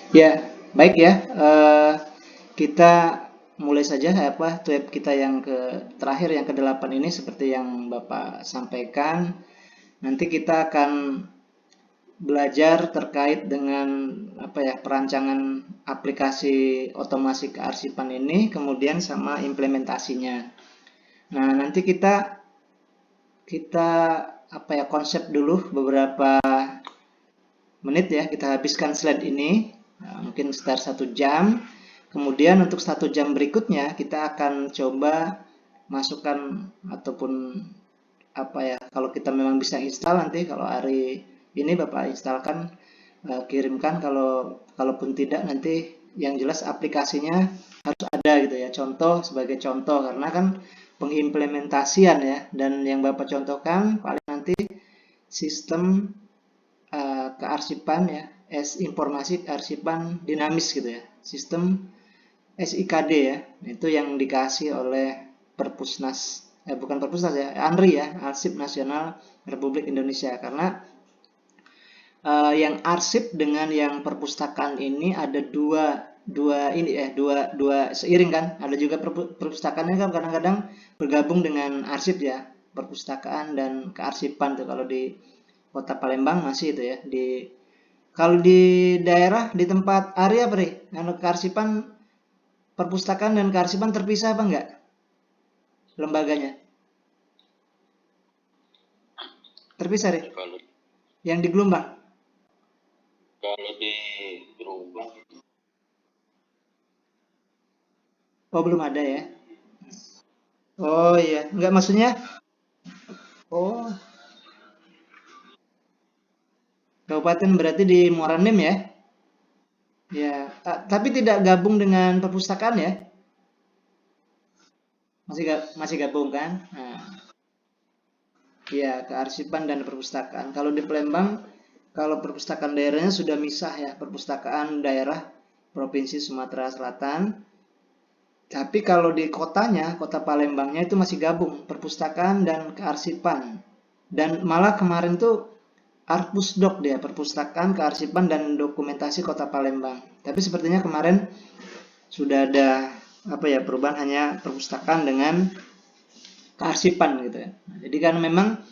Ya, baik ya. Kita mulai saja tab kita yang terakhir yang ke-8 ini seperti yang Bapak sampaikan. Nanti kita akan belajar terkait dengan perancangan aplikasi otomasi kearsipan ini, kemudian sama implementasinya. Nah, nanti kita kita konsep dulu beberapa menit ya, kita habiskan slide ini. Mungkin sekitar 1 jam. Kemudian untuk 1 jam berikutnya kita akan coba masukkan ataupun kalau kita memang bisa install, nanti kalau hari ini Bapak instalkan, kirimkan. Kalaupun tidak, nanti yang jelas aplikasinya harus ada gitu ya, contoh sebagai contoh, karena kan pengimplementasian ya, dan yang Bapak contohkan paling nanti sistem kearsipan ya, informasi kearsipan dinamis gitu ya, sistem SIKD ya, itu yang dikasih oleh Perpusnas, bukan Perpusnas ya, ANRI ya, Arsip Nasional Republik Indonesia. Karena yang arsip dengan yang perpustakaan ini ada dua seiring kan. Ada juga perpustakaannya kan kadang-kadang bergabung dengan arsip ya, perpustakaan dan kearsipan tuh. Kalau di Kota Palembang masih itu ya. Kalau di daerah di tempat area apa nih? Kearsipan, perpustakaan dan kearsipan terpisah apa enggak lembaganya? Terpisah deh. Kalau Yang di Gelombang. kalau di Gerombang Oh, belum ada ya. Oh iya, enggak maksudnya. Oh, kabupaten berarti di Muara Enim ya? Ya, tapi tidak gabung dengan perpustakaan ya? Masih gabung kan? Nah, ya, kearsipan dan perpustakaan. Kalau di Palembang, kalau perpustakaan daerahnya sudah misah ya, perpustakaan daerah Provinsi Sumatera Selatan. Tapi kalau di kotanya, kota Palembangnya itu masih gabung, perpustakaan dan kearsipan. Dan malah kemarin tuh Arpusdok dia, perpustakaan, kearsipan, dan dokumentasi kota Palembang. Tapi sepertinya kemarin sudah ada perubahan, hanya perpustakaan dengan kearsipan gitu ya. Nah, jadi kan memang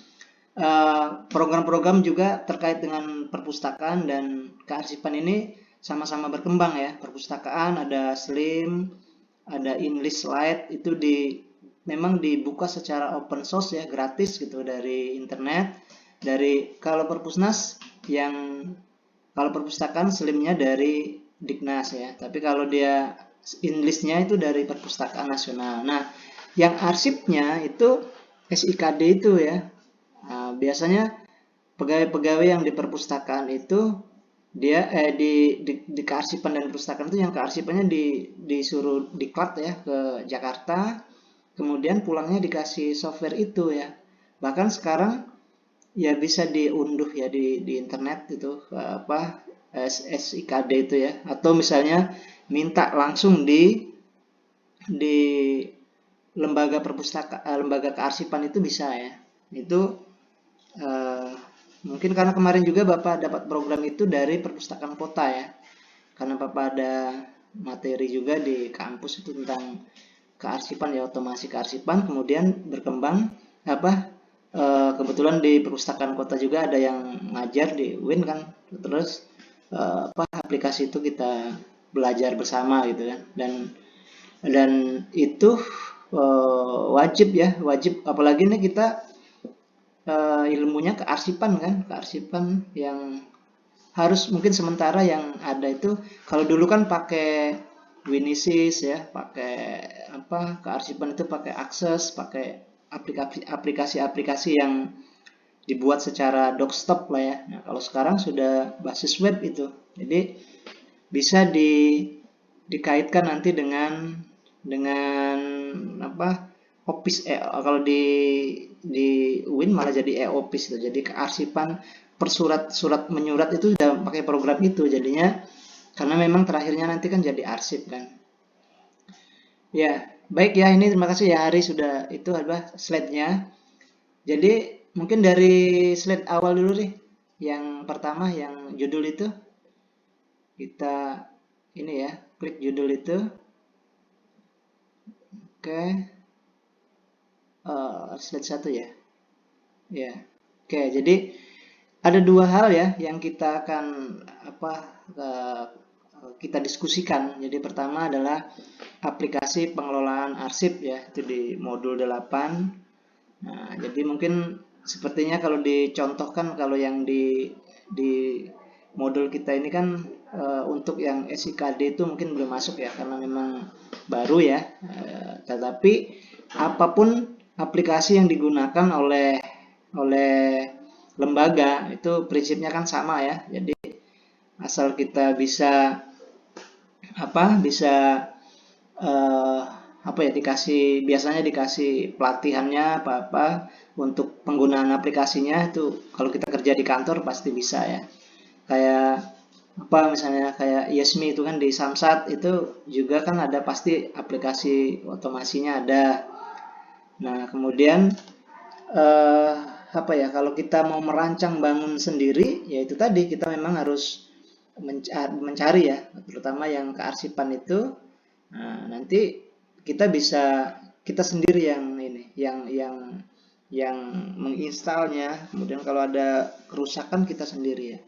program-program juga terkait dengan perpustakaan dan kearsipan ini sama-sama berkembang ya. Perpustakaan ada Slim, ada English Lite, itu memang dibuka secara open source ya, gratis gitu dari internet. Kalau Perpusnas, yang kalau perpustakaan Slimnya dari Dignas ya, tapi kalau dia Englishnya itu dari Perpustakaan Nasional. Nah, yang arsipnya itu SIKD itu ya. Nah, biasanya pegawai-pegawai yang di perpustakaan itu dia di kearsipan dan perpustakaan itu, yang kearsipannya disuruh diklat ya ke Jakarta, kemudian pulangnya dikasih software itu ya. Bahkan sekarang ya bisa diunduh ya di internet itu, SIKD itu ya, atau misalnya minta langsung di lembaga kearsipan itu bisa ya. Itu eh, mungkin karena kemarin juga Bapak dapat program itu dari perpustakaan kota ya, karena Bapak ada materi juga di kampus itu tentang kearsipan ya, otomasi kearsipan, kemudian berkembang apa kebetulan di perpustakaan kota juga ada yang ngajar di UIN kan, terus aplikasi itu kita belajar bersama gitu ya. Dan itu wajib ya, wajib, apalagi nih kita ilmunya kearsipan kan, kearsipan yang harus mungkin sementara yang ada itu. Kalau dulu kan pakai Winisys ya, pakai kearsipan itu pakai Access, pakai aplikasi-aplikasi yang dibuat secara dockstop lah ya. Nah, kalau sekarang sudah basis web itu, jadi bisa dikaitkan nanti dengan apa, Office, kalau di Win malah jadi e-office itu. Jadi kearsipan surat menyurat itu udah pakai program itu jadinya, karena memang terakhirnya nanti kan jadi arsip kan. Ya, baik ya, ini terima kasih ya Hari, sudah itu adalah slide-nya. Jadi mungkin dari slide awal dulu nih, yang pertama yang judul itu. Kita ini ya, klik judul itu. Oke, slide 1 ya. Ya. Oke, jadi ada dua hal ya yang kita akan kita diskusikan. Jadi pertama adalah aplikasi pengelolaan arsip ya, itu di modul 8. Nah, jadi mungkin sepertinya kalau dicontohkan, kalau yang di modul kita ini kan untuk yang SIKD itu mungkin belum masuk ya, karena memang baru ya. Tetapi apapun aplikasi yang digunakan oleh lembaga itu prinsipnya kan sama ya. Jadi asal kita bisa biasanya dikasih pelatihannya apa untuk penggunaan aplikasinya. Itu kalau kita kerja di kantor pasti bisa ya. Kayak misalnya kayak Yesmi itu kan di Samsat itu juga kan ada pasti aplikasi otomasinya ada. Nah, kemudian kalau kita mau merancang bangun sendiri, ya itu tadi kita memang harus mencari ya, terutama yang kearsipan itu. Nah, nanti kita sendiri yang menginstalnya. Kemudian kalau ada kerusakan kita sendiri ya.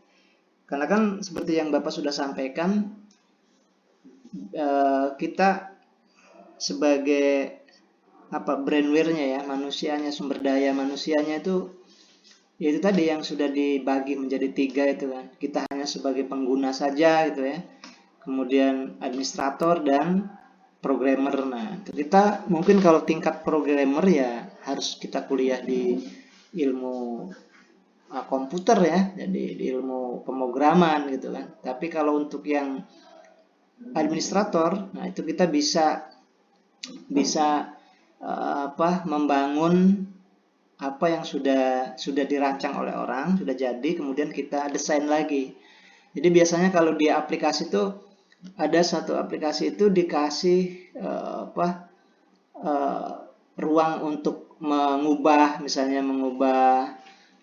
Karena kan seperti yang Bapak sudah sampaikan, kita sebagai brainware-nya ya, manusianya, sumber daya manusianya itu ya itu tadi yang sudah dibagi menjadi 3 itu kan. Kita hanya sebagai pengguna saja gitu ya. Kemudian administrator dan programmer. Nah, kita mungkin kalau tingkat programmer ya harus kita kuliah di ilmu komputer ya, jadi di ilmu pemrograman gitu kan. Tapi kalau untuk yang administrator, nah itu kita bisa membangun apa yang sudah dirancang oleh orang, sudah jadi, kemudian kita desain lagi. Jadi biasanya kalau di aplikasi itu ada satu aplikasi itu dikasih ruang untuk misalnya mengubah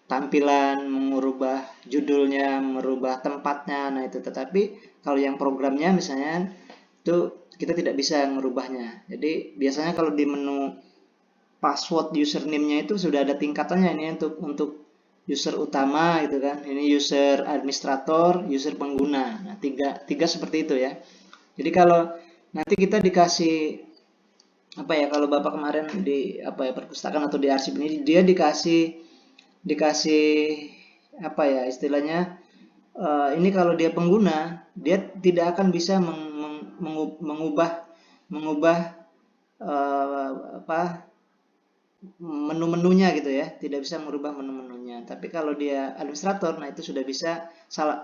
tampilan, mengubah judulnya, merubah tempatnya. Nah itu, tetapi kalau yang programnya misalnya itu kita tidak bisa merubahnya. Jadi biasanya kalau di menu password username-nya itu sudah ada tingkatannya, ini untuk user utama gitu kan. Ini user administrator, user pengguna. Nah, tiga seperti itu ya. Jadi kalau nanti kita dikasih kalau Bapak kemarin di perpustakaan atau di arsip ini, dia dikasih istilahnya ini kalau dia pengguna, dia tidak akan bisa mengubah menu-menunya gitu ya, tidak bisa merubah menu-menunya. Tapi kalau dia administrator, nah itu sudah bisa,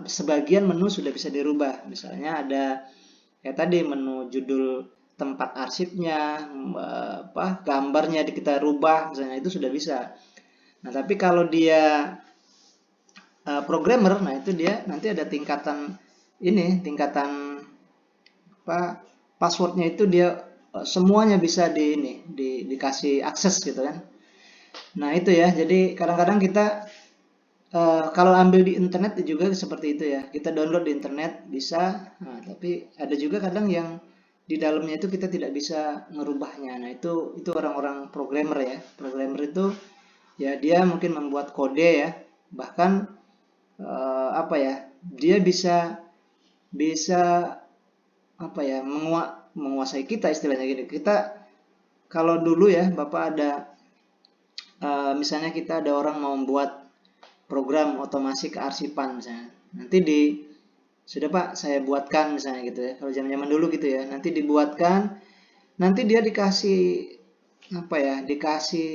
sebagian menu sudah bisa dirubah. Misalnya ada kayak tadi menu judul tempat arsipnya, gambarnya kita rubah misalnya, itu sudah bisa. Nah, tapi kalau dia programmer, nah itu dia nanti ada tingkatan passwordnya itu dia semuanya bisa dikasih akses gitu kan. Nah itu ya, jadi kadang-kadang kita kalau ambil di internet juga seperti itu ya, kita download di internet bisa. Nah, tapi ada juga kadang yang di dalamnya itu kita tidak bisa ngerubahnya. Nah itu orang-orang programmer ya. Programmer itu ya dia mungkin membuat kode ya, bahkan dia bisa menguasai kita, istilahnya gini. Kita kalau dulu ya Bapak ada misalnya kita ada orang mau membuat program otomasi kearsipan misalnya, nanti sudah Pak saya buatkan misalnya gitu ya, kalau zaman dulu gitu ya, nanti dibuatkan, nanti dia dikasih dikasih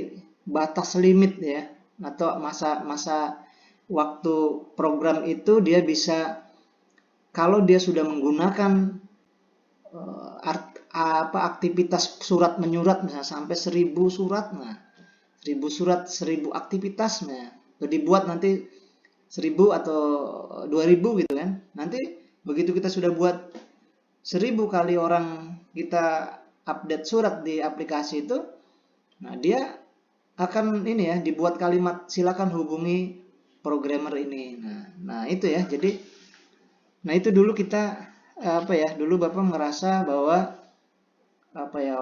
batas limit ya, atau masa waktu program itu dia bisa, kalau dia sudah menggunakan aktivitas surat menyurat misalnya sampai 1000 surat, nah 1000 surat 1000 aktivitas, nah dibuat nanti 1000 atau 2000 gitu kan. Nanti begitu kita sudah buat 1000 kali orang kita update surat di aplikasi itu, nah dia akan dibuat kalimat silakan hubungi programmer ini. Nah itu ya, jadi Nah itu dulu kita dulu Bapak merasa bahwa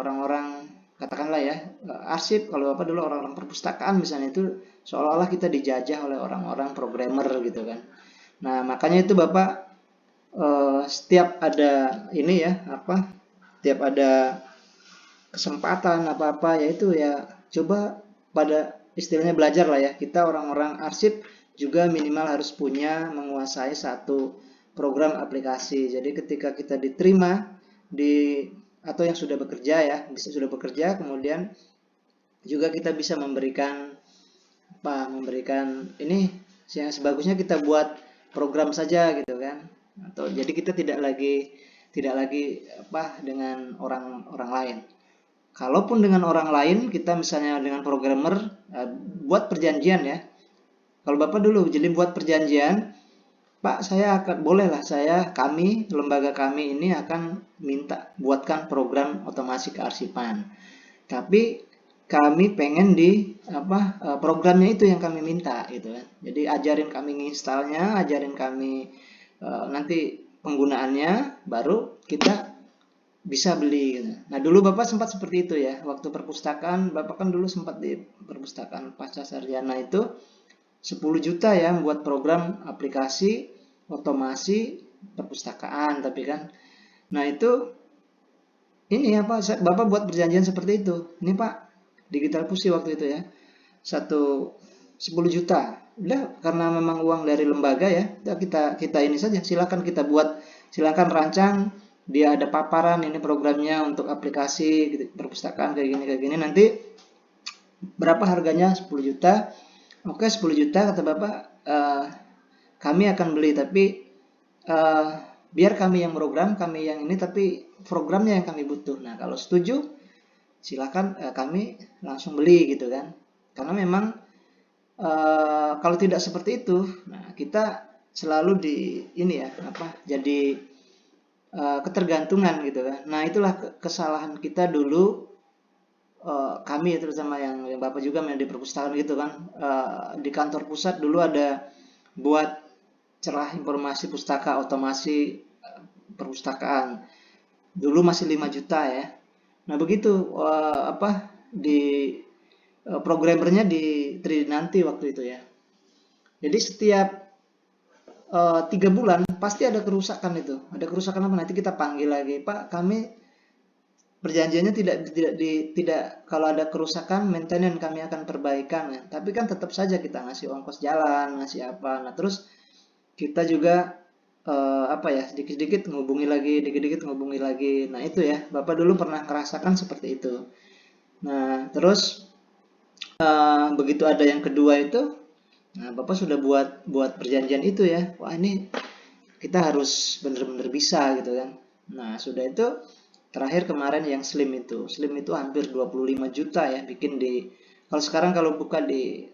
orang-orang katakanlah ya arsip, kalau Bapak dulu orang-orang perpustakaan misalnya, itu seolah-olah kita dijajah oleh orang-orang programmer gitu kan. Nah makanya itu Bapak setiap ada ini ya setiap ada kesempatan apa-apa yaitu ya coba pada istilahnya belajar lah ya, kita orang-orang arsip juga minimal harus punya menguasai satu program aplikasi. Jadi ketika kita diterima di atau yang sudah bekerja ya, sudah bekerja, kemudian juga kita bisa memberikan ini yang sebagusnya kita buat program saja gitu kan. Atau jadi kita tidak lagi dengan orang-orang lain. Kalaupun dengan orang lain, kita misalnya dengan programmer buat perjanjian ya. Kalau Bapak dulu jadi buat perjanjian, Pak, lembaga kami ini akan minta buatkan program otomasi kearsipan. Tapi kami pengen programnya itu yang kami minta gitu kan. Jadi ajarin kami nginstalnya, ajarin kami nanti penggunaannya, baru kita bisa beli gitu. Nah dulu Bapak sempat seperti itu ya, waktu perpustakaan Bapak kan dulu sempat di perpustakaan pasca sarjana itu 10 juta ya buat program aplikasi otomasi perpustakaan, tapi kan nah itu ini Bapak buat perjanjian seperti itu, ini Pak Digital Pusi waktu itu ya 10 juta, udah karena memang uang dari lembaga ya, kita ini saja, silakan kita buat, silakan rancang, dia ada paparan ini programnya untuk aplikasi gitu, perpustakaan kayak gini, nanti berapa harganya, 10 juta. Oke, 10 juta kata Bapak, kami akan beli, tapi biar kami yang program, kami yang ini, tapi programnya yang kami butuh. Nah kalau setuju silakan kami langsung beli gitu kan, karena memang kalau tidak seperti itu, nah kita selalu jadi ketergantungan gitu kan. Nah itulah kesalahan kita dulu, kami terutama yang Bapak juga main di perpustakaan gitu kan, di kantor pusat dulu ada buat cerah informasi pustaka otomasi perpustakaan, dulu masih 5 juta ya. Nah begitu di programmernya di Tridinanti waktu itu ya. Jadi setiap 3 bulan pasti ada kerusakan itu. Ada kerusakan apa? Nanti kita panggil lagi, Pak, kami perjanjiannya tidak kalau ada kerusakan maintenance kami akan perbaikan ya. Tapi kan tetap saja kita ngasih ongkos jalan, ngasih apa. Nah, terus kita juga sedikit-sedikit ngubungi lagi. Nah, itu ya. Bapak dulu pernah merasakan seperti itu. Nah, terus begitu ada yang kedua itu, nah Bapak sudah buat perjanjian itu ya, wah ini kita harus benar-benar bisa gitu kan. Nah sudah itu, terakhir kemarin yang slim itu hampir 25 juta ya, bikin kalau sekarang kalau buka di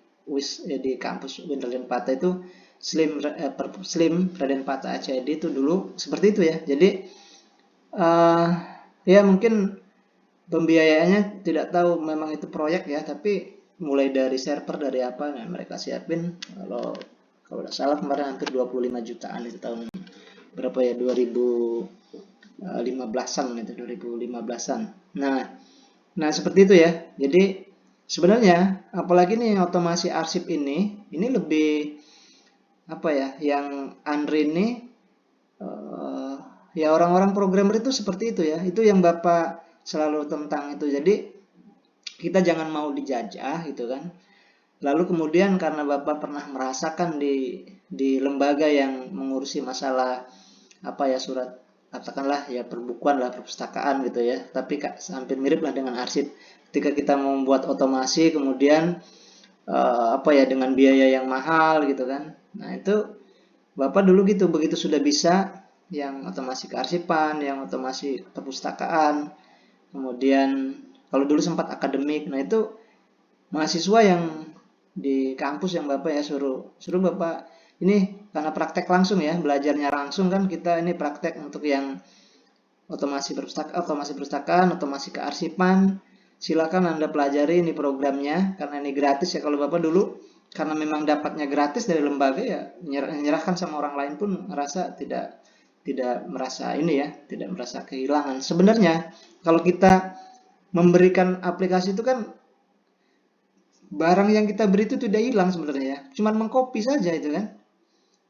di kampus UIN Raden Patah itu slim Raden Patah ACID itu dulu seperti itu ya. Jadi ya mungkin pembiayaannya tidak tahu, memang itu proyek ya, tapi mulai dari server dari apa, nah mereka siapin, kalau tidak salah kemarin hampir 25 jutaan itu tahun berapa ya, 2015-an itu 2015-an. Nah seperti itu ya. Jadi sebenarnya apalagi nih otomasi arsip ini lebih yang Andri ini ya orang-orang programmer itu seperti itu ya. Itu yang Bapak selalu tentang itu. Jadi kita jangan mau dijajah gitu kan. Lalu kemudian karena Bapak pernah merasakan di lembaga yang mengurusi masalah surat, katakanlah ya perbukuan lah, perpustakaan gitu ya, tapi hampir mirip lah dengan arsip. Ketika kita membuat otomasi kemudian dengan biaya yang mahal gitu kan. Nah itu Bapak dulu gitu, begitu sudah bisa yang otomasi kearsipan, yang otomasi perpustakaan, kemudian kalau dulu sempat akademik, nah itu mahasiswa yang di kampus yang Bapak ya suruh Bapak ini, karena praktek langsung ya, belajarnya langsung kan, kita ini praktek untuk yang otomasi perpustakaan, otomasi kearsipan, silakan Anda pelajari ini programnya, karena ini gratis ya. Kalau Bapak dulu karena memang dapatnya gratis dari lembaga ya, menyerahkan sama orang lain pun merasa tidak merasa ini ya, tidak merasa kehilangan. Sebenarnya kalau kita memberikan aplikasi itu kan barang yang kita beri itu tidak hilang sebenarnya ya, cuman mengcopy saja itu kan.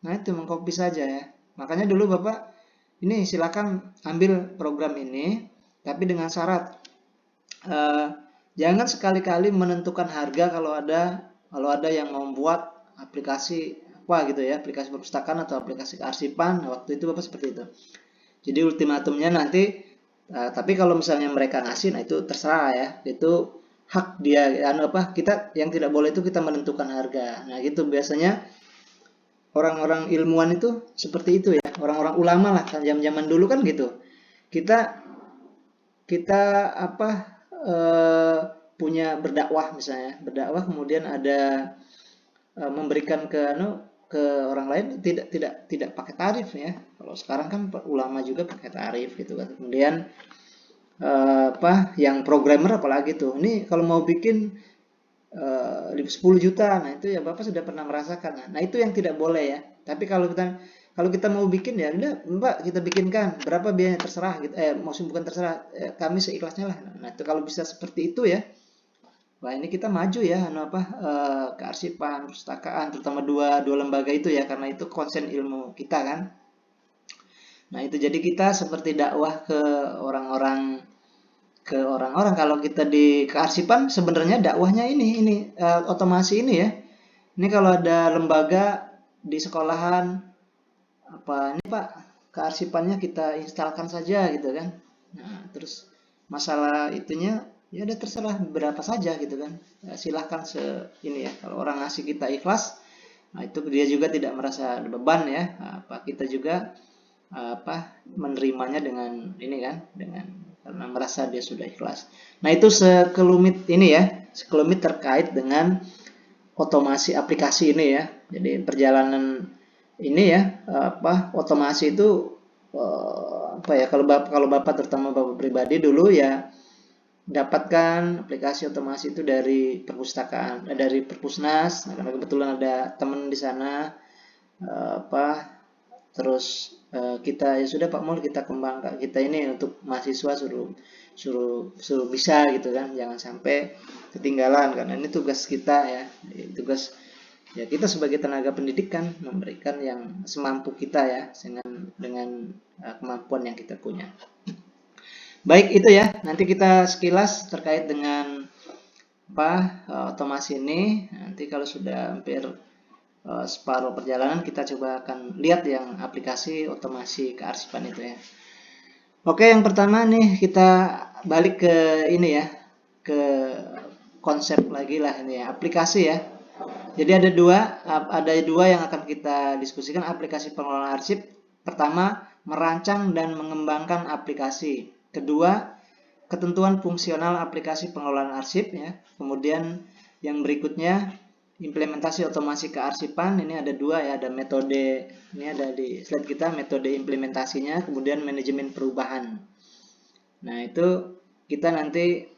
Nah itu mengcopy saja ya. Makanya dulu Bapak ini silakan ambil program ini, tapi dengan syarat jangan sekali-kali menentukan harga kalau ada yang membuat aplikasi apa gitu ya, aplikasi perpustakaan atau aplikasi kearsipan. Nah, waktu itu Bapak seperti itu. Jadi ultimatumnya nanti, tapi kalau misalnya mereka ngasih, nah itu terserah ya, itu hak dia. Kita yang tidak boleh itu kita menentukan harga. Nah gitu biasanya orang-orang ilmuwan itu seperti itu ya, orang-orang ulama lah kan zaman dulu kan gitu. Kita kita eh, punya berdakwah misalnya, berdakwah kemudian ada memberikan ke orang lain tidak pakai tarif ya. Kalau sekarang kan ulama juga pakai tarif gitu kan. Kemudian yang programmer apalagi tuh. Ini kalau mau bikin 10 juta, nah itu ya Bapak sudah pernah merasakan. Nah itu yang tidak boleh ya. Tapi kalau kita mau bikin ya udah Mbak kita bikinkan, berapa biayanya terserah gitu. Maksud bukan terserah, kami seikhlasnya lah. Nah itu kalau bisa seperti itu ya. Wah ini kita maju ya, kearsipan, perpustakaan, terutama dua lembaga itu ya, karena itu konsen ilmu kita kan. Nah itu jadi kita seperti dakwah orang-orang kalau kita di kearsipan sebenarnya dakwahnya ini otomasi ini ya. Ini kalau ada lembaga di sekolahan ini Pak kearsipannya kita instalkan saja gitu kan. Nah, terus masalah itunya ya udah terserah berapa saja gitu kan. Ya, silahkan ini ya. Kalau orang ngasih kita ikhlas, nah itu dia juga tidak merasa beban ya. Kita juga menerimanya dengan ini kan, karena merasa dia sudah ikhlas. Nah itu sekelumit ini ya, sekelumit terkait dengan otomasi aplikasi ini ya. Jadi perjalanan ini ya, otomasi itu kalau bapak terutama bapak pribadi dulu ya dapatkan aplikasi otomasi itu dari perpustakaan, dari Perpusnas. Nah, karena kebetulan ada teman di sana, terus kita ya sudah Pak Mul kita kembangkan, kita ini untuk mahasiswa suruh bisa gitu kan, jangan sampai ketinggalan karena ini tugas kita ya, tugas ya kita sebagai tenaga pendidikan memberikan yang semampu kita ya, dengan kemampuan yang kita punya. Baik itu ya, nanti kita sekilas terkait dengan otomasi ini. Nanti kalau sudah hampir separuh perjalanan kita coba akan lihat yang aplikasi otomasi kearsipan itu ya. Oke, yang pertama nih kita balik ke ini ya, ke konsep lagi lah ini ya, aplikasi ya. Jadi ada dua yang akan kita diskusikan, aplikasi pengelolaan arsip. Pertama, merancang dan mengembangkan aplikasi. Kedua, ketentuan fungsional aplikasi pengelolaan arsip ya. Kemudian yang berikutnya implementasi otomasi kearsipan. Ini ada dua ya, ada metode, ini ada di slide kita, metode implementasinya, kemudian manajemen perubahan. Nah itu kita nanti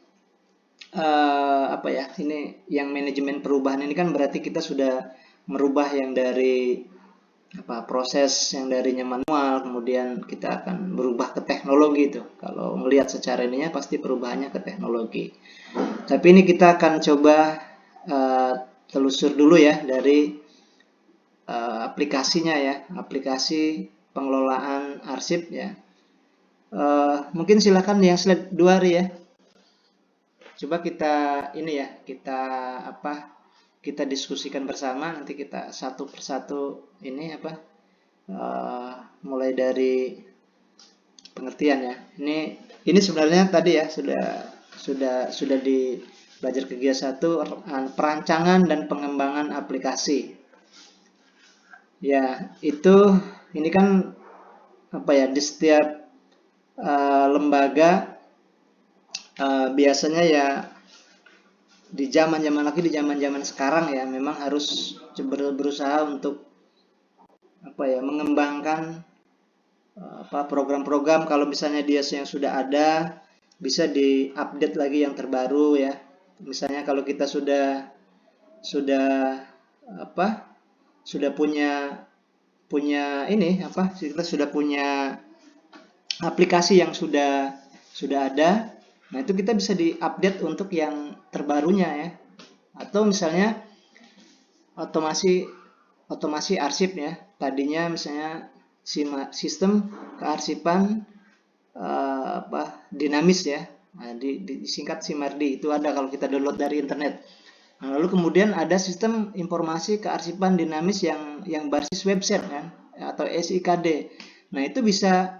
ini yang manajemen perubahan ini kan berarti kita sudah merubah yang dari proses yang darinya manual, kemudian kita akan berubah ke teknologi itu. Kalau melihat secara ininya pasti perubahannya ke teknologi. Tapi ini kita akan coba telusur dulu ya dari aplikasinya ya, aplikasi pengelolaan arsip ya. Mungkin silakan yang slide 2 Ri ya. Coba kita ini ya, kita diskusikan bersama, nanti kita satu persatu ini mulai dari pengertian ya. Ini sebenarnya tadi ya sudah di belajar kegiatan 1 perancangan dan pengembangan aplikasi. Ya, ini kan di setiap lembaga biasanya ya di zaman sekarang ya memang harus berusaha untuk mengembangkan program-program. Kalau misalnya dia yang sudah ada bisa diupdate lagi yang terbaru ya. Misalnya kalau kita sudah punya kita sudah punya aplikasi yang sudah ada. Nah, itu kita bisa diupdate untuk yang terbarunya ya. Atau misalnya otomasi arsip ya. Tadinya misalnya sistem kearsipan dinamis ya. Nah, disingkat SIMARDI, itu ada kalau kita download dari internet. Nah, lalu kemudian ada sistem informasi kearsipan dinamis yang berbasis website kan, atau SIKD. Nah, itu bisa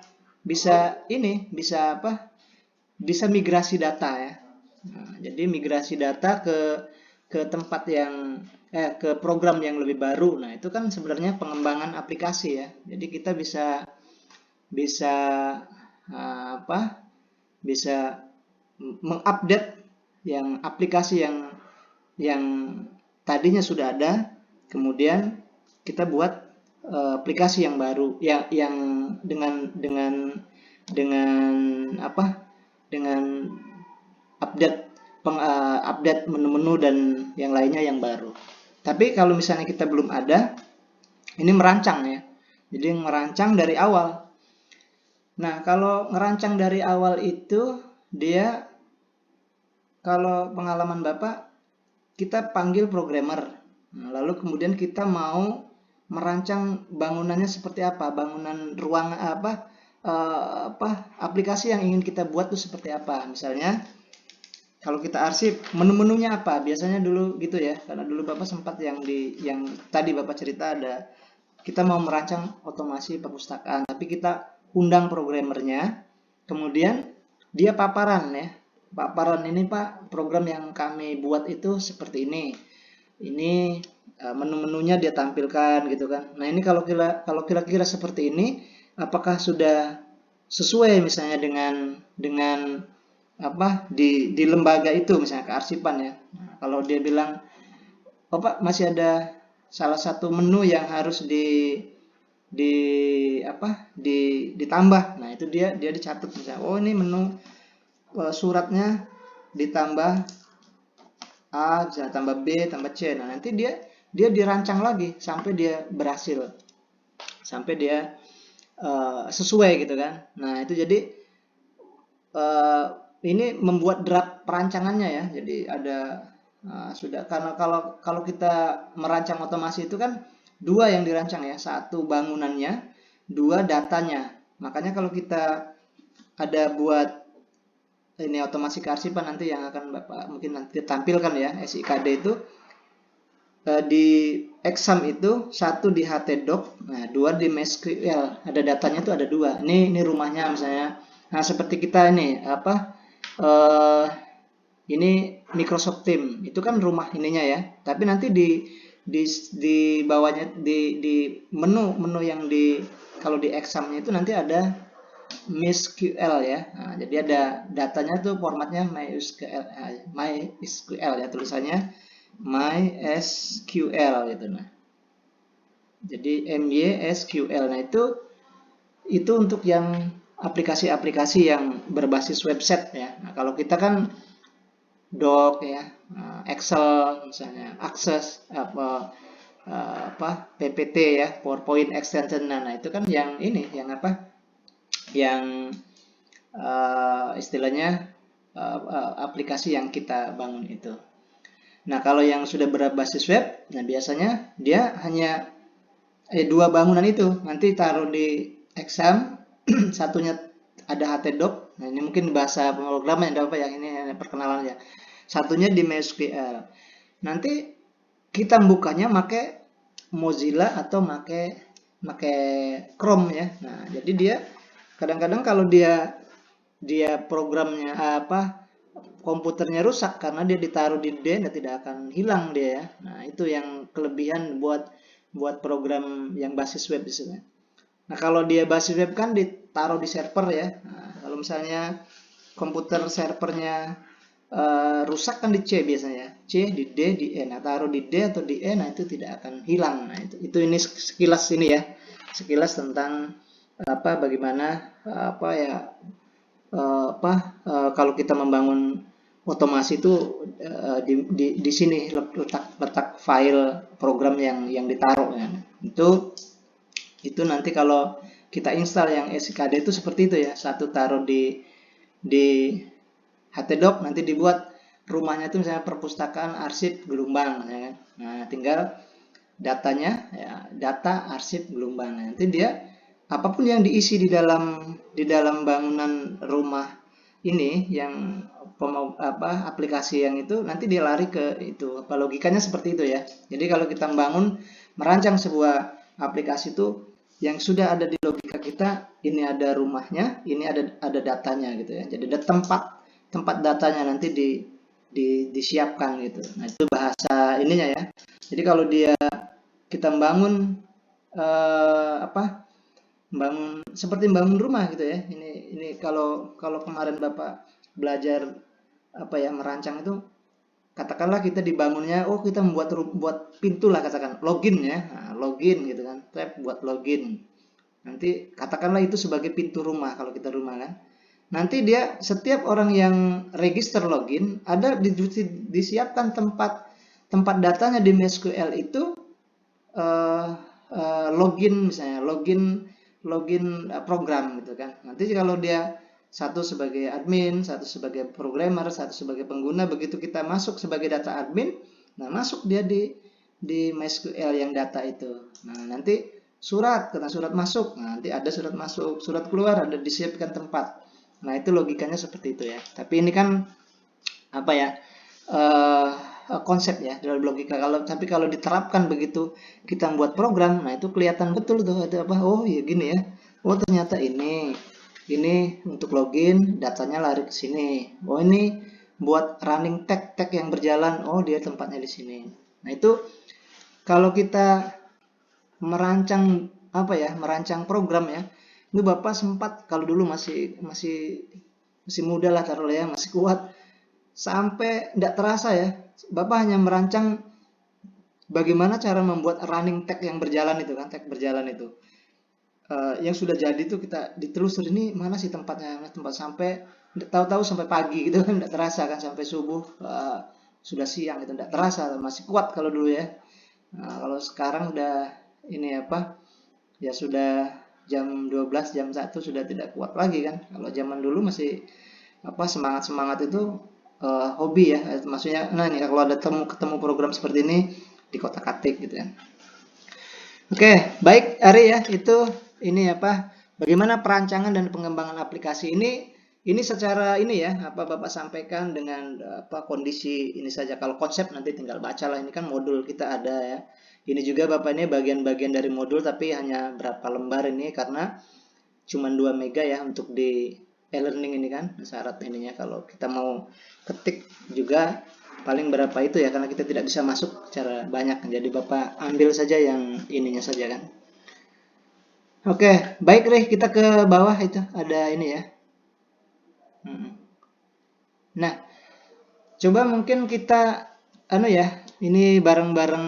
migrasi data ya. Nah, jadi migrasi data ke tempat yang ke program yang lebih baru. Nah, itu kan sebenarnya pengembangan aplikasi ya. Jadi kita bisa mengupdate yang aplikasi yang tadinya sudah ada, kemudian kita buat aplikasi yang baru yang dengan update menu-menu dan yang lainnya yang baru. Tapi kalau misalnya kita belum ada, ini merancang ya. Jadi merancang dari awal. Nah, kalau ngerancang dari awal itu dia, kalau pengalaman Bapak, kita panggil programmer. Nah, lalu kemudian kita mau merancang bangunannya seperti apa, bangunan ruang aplikasi yang ingin kita buat itu seperti apa. Misalnya kalau kita arsip, menu-menunya apa? Biasanya dulu gitu ya, karena dulu Bapak sempat yang tadi Bapak cerita ada, kita mau merancang otomasi perpustakaan, tapi kita undang programmernya, kemudian dia paparan ya. Paparan ini Pak, program yang kami buat itu seperti ini. Ini menu-menunya dia tampilkan gitu kan. Nah, ini kalau kira-kira seperti ini, apakah sudah sesuai misalnya dengan di lembaga itu, misalnya kearsipan ya. Nah, kalau dia bilang, "Oh Pak, masih ada salah satu menu yang harus ditambah." Nah, itu dia dicatat misalnya, "Oh, ini menu suratnya ditambah A, bisa tambah B, tambah C." Nah, nanti dia dirancang lagi sampai dia berhasil, sampai dia sesuai gitu kan. Nah, itu jadi ini membuat draft perancangannya ya. Jadi ada sudah, karena kalau kita merancang otomasi itu kan dua yang dirancang ya, satu bangunannya, dua datanya. Makanya kalau kita ada buat ini otomasi kearsipan nanti yang akan Bapak mungkin nanti tampilkan ya, SIKD itu di exam itu satu di htdoc, nah dua di MySQL, ada datanya itu ada dua. Ini rumahnya misalnya. Nah, seperti kita ini ini Microsoft Teams itu kan rumah ininya ya, tapi nanti di bawahnya di menu yang kalau di examnya itu nanti ada MySQL ya. Nah, jadi ada datanya tuh formatnya MySQL ya, tulisannya MySQL gitu. Nah, jadi MySQL. Nah, itu untuk yang aplikasi-aplikasi yang berbasis website ya. Nah, kalau kita kan Doc ya, Excel misalnya, Access PPT ya, PowerPoint extension. Nah, itu kan yang ini, yang istilahnya aplikasi yang kita bangun itu. Nah, kalau yang sudah berbasis web, nah biasanya dia hanya dua bangunan itu, nanti taruh di exam, satunya ada htdoc. Nah, ini mungkin bahasa pemrograman yang dapat yang ini perkenalan ya. Satunya di MySQL. Nanti kita bukanya pakai Mozilla atau pakai Chrome ya. Nah, jadi dia kadang-kadang kalau dia programnya komputernya rusak karena dia ditaruh di D, dan tidak akan hilang dia ya. Nah, itu yang kelebihan buat program yang basis web di sini. Nah, kalau dia basis web kan ditaruh di server ya. Nah, kalau misalnya komputer servernya rusak kan di C biasanya, C di D di E. Nah, taruh di D atau di E, nah itu tidak akan hilang. Nah, itu ini sekilas ini ya, sekilas tentang bagaimana kalau kita membangun otomasi itu di sini letak file program yang ditaruh ya. Itu Itu nanti kalau kita install yang SKD itu seperti itu ya, satu taruh di htdoc, nanti dibuat rumahnya itu misalnya perpustakaan arsip Gelombang ya kan. Nah, tinggal datanya ya, data arsip Gelombang. Nah, nanti dia apapun yang diisi di dalam bangunan rumah ini yang aplikasi yang itu, nanti dia lari ke itu. Apa logikanya seperti itu ya. Jadi kalau kita merancang sebuah aplikasi itu yang sudah ada di logika kita, ini ada rumahnya, ini ada datanya gitu ya. Jadi ada tempat datanya nanti disiapkan gitu. Nah, itu bahasa ininya ya. Jadi kalau kita membangun bangun seperti bangun rumah gitu ya. Ini kalau kemarin Bapak belajar merancang itu, katakanlah kita dibangunnya, kita buat pintu lah, katakan login ya. Nah, login gitu kan. Tab buat login. Nanti katakanlah itu sebagai pintu rumah kalau kita rumah kan. Nanti dia setiap orang yang register login ada disiapkan tempat datanya di MySQL itu, login misalnya, login program gitu kan. Nanti kalau dia satu sebagai admin, satu sebagai programmer, satu sebagai pengguna, begitu kita masuk sebagai data admin, nah masuk dia di MySQL yang data itu. Nah, nanti karena surat masuk, nah, nanti ada surat masuk, surat keluar, ada disiapkan tempat. Nah, itu logikanya seperti itu ya. Tapi ini kan apa ya? Konsep ya dalam logika. Tapi kalau diterapkan begitu kita membuat program, nah itu kelihatan betul tuh ada apa. Oh ya gini ya. Oh ternyata ini untuk login datanya lari ke sini. Oh ini buat running tag yang berjalan. Oh dia tempatnya di sini. Nah itu kalau kita merancang program ya. Ini Bapak sempat kalau dulu masih muda lah taruh ya, masih kuat, sampai tidak terasa ya, Bapak hanya merancang bagaimana cara membuat running tag yang berjalan itu kan, tag berjalan itu. Yang sudah jadi itu kita ditelusuri, ini mana sih tempatnya, sampai tahu-tahu sampai pagi gitu kan, tidak terasa kan, sampai subuh, sudah siang itu tidak terasa, masih kuat kalau dulu ya. Nah, kalau sekarang udah ini ya sudah jam 12 jam 1 sudah tidak kuat lagi kan. Kalau zaman dulu masih semangat itu hobi ya, maksudnya. Nah ini kalau ada ketemu program seperti ini di kotak-atik gitu kan. Oke, baik Ari ya, itu ini bagaimana perancangan dan pengembangan aplikasi ini secara ini ya, Bapak sampaikan dengan kondisi ini saja. Kalau konsep nanti tinggal bacalah, ini kan modul kita ada ya. Ini juga Bapak ini bagian-bagian dari modul, tapi hanya berapa lembar ini karena cuma 2 mega ya untuk di e-learning ini kan, syarat ininya. Kalau kita mau ketik juga paling berapa itu ya, karena kita tidak bisa masuk secara banyak. Jadi Bapak ambil saja yang ininya saja kan. Oke, baik Rih, kita ke bawah itu ada ini ya. Nah, coba mungkin kita ini bareng-bareng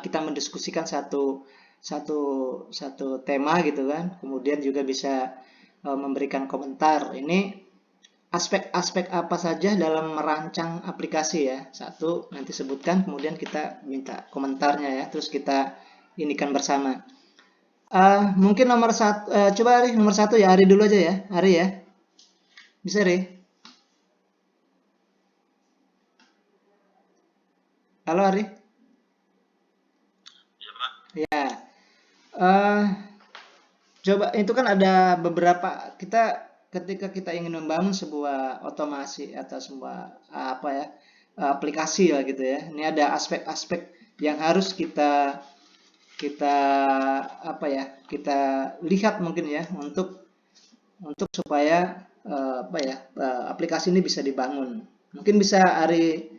kita mendiskusikan satu satu satu tema gitu kan. Kemudian juga bisa memberikan komentar. Ini aspek-aspek apa saja dalam merancang aplikasi ya. Satu nanti sebutkan, kemudian kita minta komentarnya ya. Terus kita inikan bersama. Mungkin nomor satu, coba Ari nomor satu ya, Ari dulu aja ya, Ari ya. Bisa Ari? Halo Ari? Ya. Eh, Coba itu kan ada beberapa, ketika kita ingin membangun sebuah otomasi atau sebuah aplikasi lah gitu ya. Ini ada aspek-aspek yang harus kita kita kita lihat mungkin ya, untuk supaya aplikasi ini bisa dibangun. Mungkin bisa Ari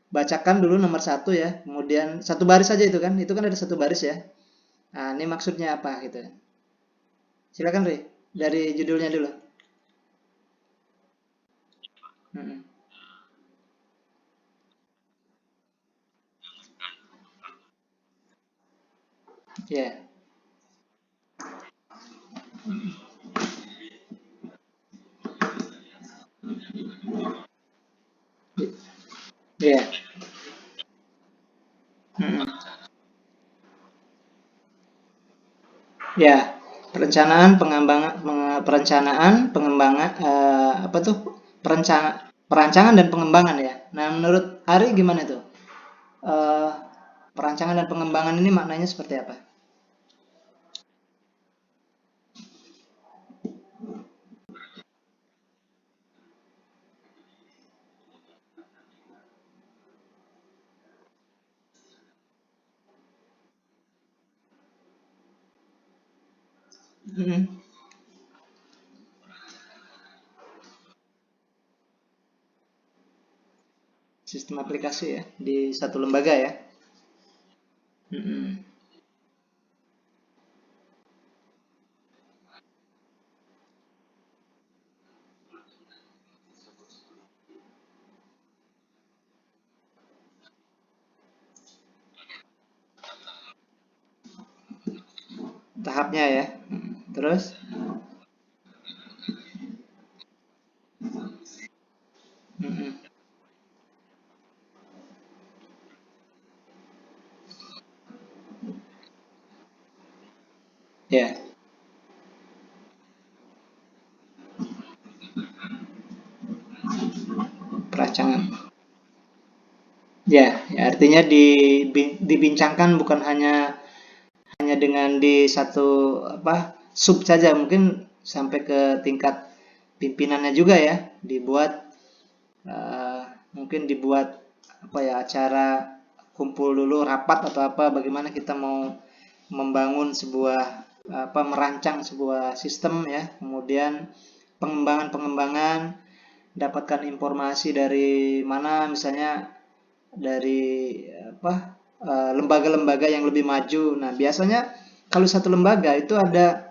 bacakan dulu nomor satu ya, kemudian satu baris saja itu kan ada satu baris ya. Nah, ini maksudnya apa gitu. Silakan Ri, dari judulnya dulu. Hmm. Ya, ya. Hmm. Ya, perencanaan, pengembangan, apa tuh? Perancangan dan pengembangan ya. Nah, menurut Ari gimana tuh? Eh, Perancangan dan pengembangan ini maknanya seperti apa? Mm-mm. Sistem aplikasi ya di satu lembaga ya. Mm-mm. Tahapnya ya. Terus, mm-mm. Ya, perancangan. Ya, artinya dibincangkan bukan hanya hanya dengan di satu apa sub saja, mungkin sampai ke tingkat pimpinannya juga ya, dibuat eh, mungkin dibuat apa ya, acara kumpul dulu rapat atau apa, bagaimana kita mau membangun sebuah apa, merancang sebuah sistem ya, kemudian pengembangan-pengembangan, dapatkan informasi dari mana, misalnya dari apa, lembaga-lembaga yang lebih maju. Nah, biasanya kalau satu lembaga itu ada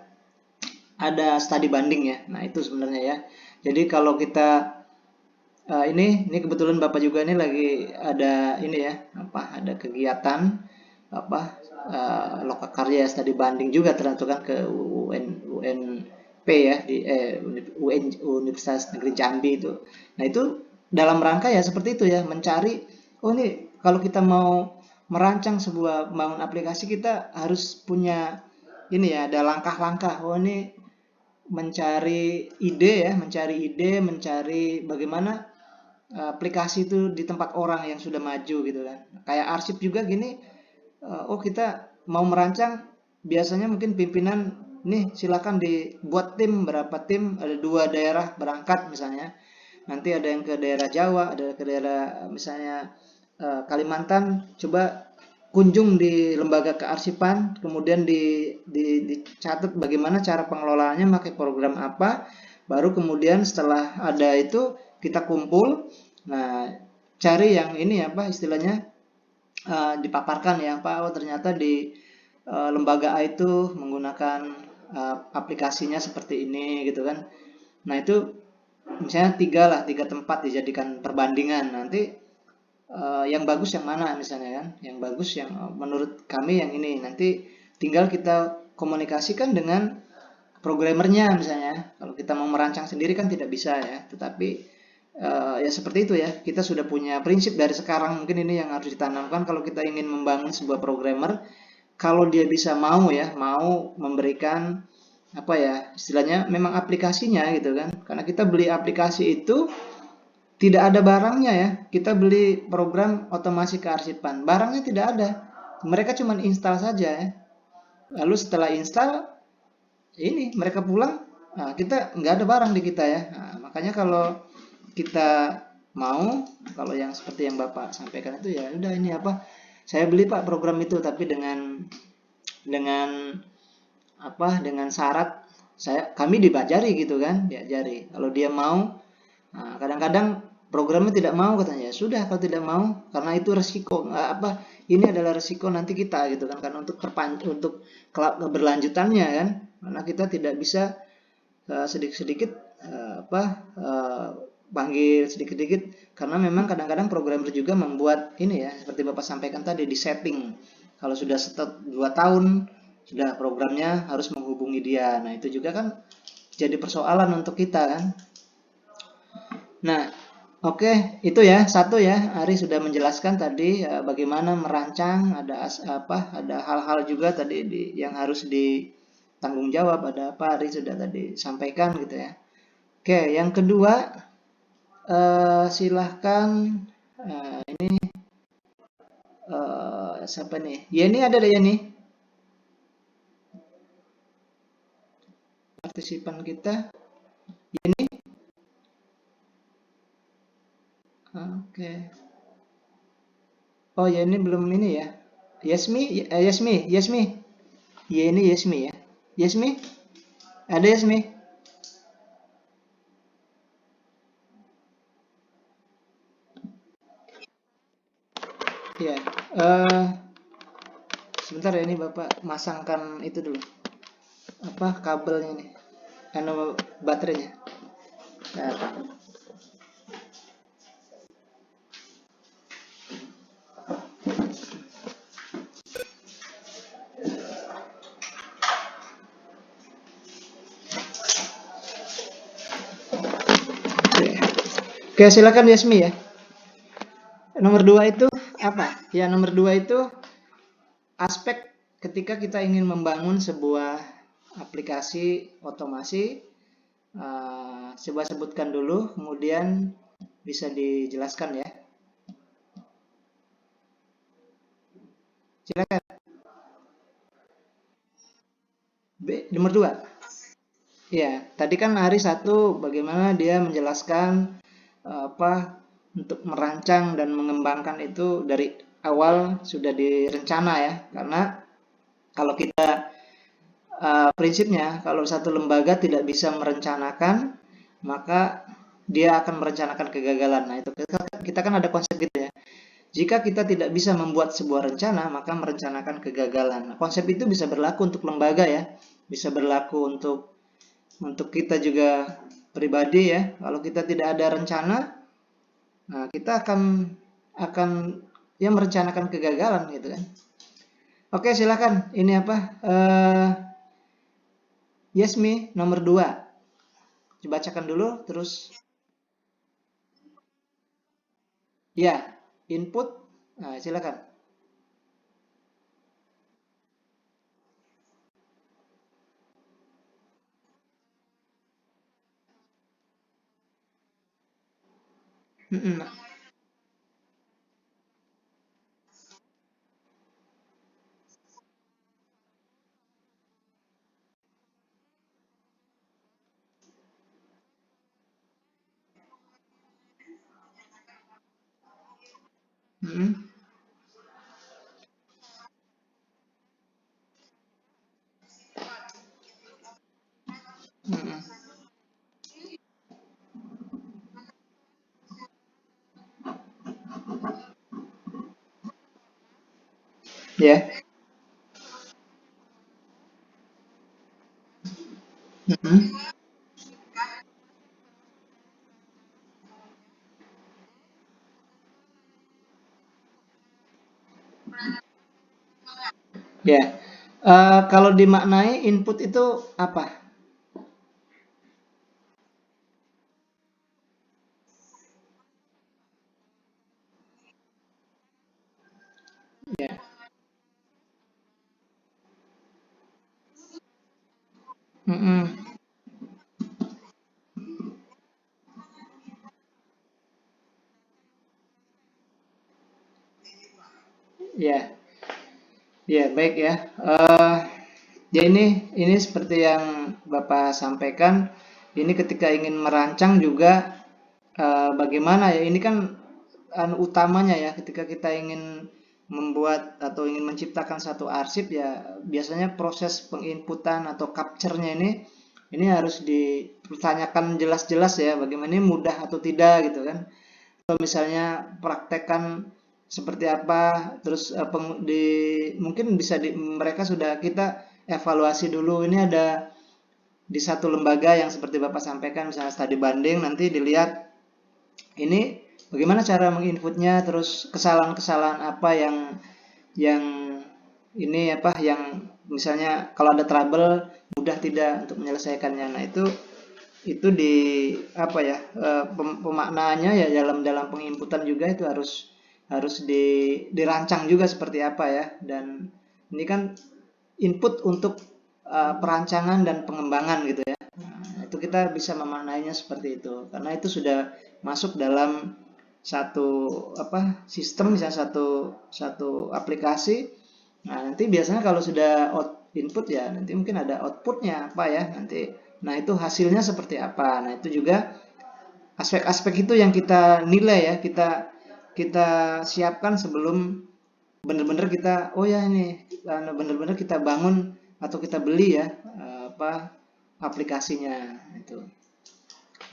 studi banding ya. Nah, itu sebenarnya ya. Jadi kalau kita ini kebetulan Bapak juga ini lagi ada ini ya, apa, ada kegiatan apa, lokakarya studi banding juga tertentu kan ke UNP ya, di Universitas Negeri Jambi itu. Nah, itu dalam rangka ya seperti itu ya, mencari, oh ini kalau kita mau merancang sebuah bangun aplikasi, kita harus punya ini ya, ada langkah-langkah. Oh ini mencari ide, bagaimana aplikasi itu di tempat orang yang sudah maju gitu kan. Kayak arsip juga gini, oh kita mau merancang, biasanya mungkin pimpinan nih silakan dibuat tim, berapa tim, ada 2 daerah berangkat misalnya. Nanti ada yang ke daerah Jawa, ada ke daerah misalnya Kalimantan, coba kunjung di lembaga kearsipan, kemudian dicatat bagaimana cara pengelolaannya, pakai program apa, baru kemudian setelah ada itu kita kumpul, nah cari yang ini apa istilahnya, dipaparkan ya, Pak, oh ternyata di lembaga A itu menggunakan aplikasinya seperti ini gitu kan. Nah itu misalnya tiga tempat dijadikan perbandingan, nanti yang bagus yang mana misalnya kan, yang bagus yang menurut kami yang ini, nanti tinggal kita komunikasikan dengan programmernya misalnya. Kalau kita mau merancang sendiri kan tidak bisa ya, tetapi ya seperti itu ya, kita sudah punya prinsip dari sekarang, mungkin ini yang harus ditanamkan kalau kita ingin membangun sebuah programmer. Kalau dia bisa mau ya, mau memberikan apa ya istilahnya, memang aplikasinya gitu kan, karena kita beli aplikasi itu tidak ada barangnya ya, kita beli program otomasi kearsipan, barangnya tidak ada, mereka cuma install saja ya, lalu setelah install ini mereka pulang, nah, kita nggak ada barang di kita ya. Nah, makanya kalau kita mau, kalau yang seperti yang Bapak sampaikan itu, ya udah ini apa, saya beli Pak program itu, tapi dengan apa, dengan syarat kami dibajari gitu kan, diajari. Kalau dia mau, nah, kadang-kadang programnya tidak mau, katanya ya sudah, kalau tidak mau karena itu resiko, apa, ini adalah resiko nanti kita gitu kan, karena untuk keberlanjutannya kan, karena kita tidak bisa sedikit-sedikit apa, panggil sedikit-sedikit, karena memang kadang-kadang programmer juga membuat ini ya, seperti Bapak sampaikan tadi, di setting kalau sudah 2 tahun sudah programnya harus menghubungi dia. Nah itu juga kan jadi persoalan untuk kita kan. Nah, oke, itu ya satu ya. Ari sudah menjelaskan tadi bagaimana merancang, ada apa, ada hal-hal juga tadi yang harus tanggung jawab, ada apa, Ari sudah tadi sampaikan gitu ya. Oke, yang kedua, silahkan, ini siapa nih? Yeni ada deh, Yeni, partisipan kita. Yeni, oke. Oh, Yeni belum ini ya. Yasmi, Yasmi. Yeni, Yasmi ya. Yasmi, ada Yasmi? Ya, sebentar ya, ini Bapak masangkan itu dulu. Apa kabelnya nih? Baterainya. Nah, oke, silakan Yasmi ya. Nomor 2 itu apa? Ya, nomor 2 itu aspek ketika kita ingin membangun sebuah aplikasi otomasi. Coba sebutkan dulu, kemudian bisa dijelaskan ya. Silakan. Nomor 2. Ya, tadi kan hari satu bagaimana dia menjelaskan apa untuk merancang dan mengembangkan itu dari awal sudah direncana ya. Karena kalau kita prinsipnya kalau satu lembaga tidak bisa merencanakan, maka dia akan merencanakan kegagalan. Nah, itu kita kan ada konsep gitu ya. Jika kita tidak bisa membuat sebuah rencana, maka merencanakan kegagalan. Nah, konsep itu bisa berlaku untuk lembaga ya, bisa berlaku untuk kita juga pribadi ya. Kalau kita tidak ada rencana, nah kita akan ya merencanakan kegagalan gitu kan. Oke, silakan. Ini apa? Yasmi nomor 2. Dibacakan dulu terus ya, input. Nah, silakan. Mm-mm. Mm-mm. Mm-mm. Ya. Mm-mm. Ya. Kalau dimaknai input itu apa? Ya. Mm-mm. Ya. Ya, baik ya. Ya ini seperti yang Bapak sampaikan, ini ketika ingin merancang juga bagaimana ya? Ini kan utamanya ya ketika kita ingin membuat atau ingin menciptakan satu arsip ya biasanya proses penginputan atau capture-nya ini harus dipertanyakan jelas-jelas ya bagaimana ini mudah atau tidak gitu kan. Atau misalnya praktekkan seperti apa terus mungkin bisa mereka sudah kita evaluasi dulu ini ada di satu lembaga yang seperti Bapak sampaikan misalnya studi banding nanti dilihat ini bagaimana cara menginputnya terus kesalahan-kesalahan apa yang ini apa yang misalnya kalau ada trouble mudah tidak untuk menyelesaikannya. Nah, itu di apa ya pemaknaannya ya dalam dalam penginputan juga itu harus dirancang juga seperti apa ya dan ini kan input untuk perancangan dan pengembangan gitu ya. Nah, itu kita bisa memaknainya seperti itu karena itu sudah masuk dalam satu sistem, misalnya satu aplikasi. Nah, nanti biasanya kalau sudah input ya nanti mungkin ada outputnya apa ya nanti. Nah, itu hasilnya seperti apa. Nah, itu juga aspek-aspek itu yang kita nilai ya, kita kita siapkan sebelum benar-benar kita oh ya ini benar-benar kita bangun atau kita beli ya aplikasinya itu.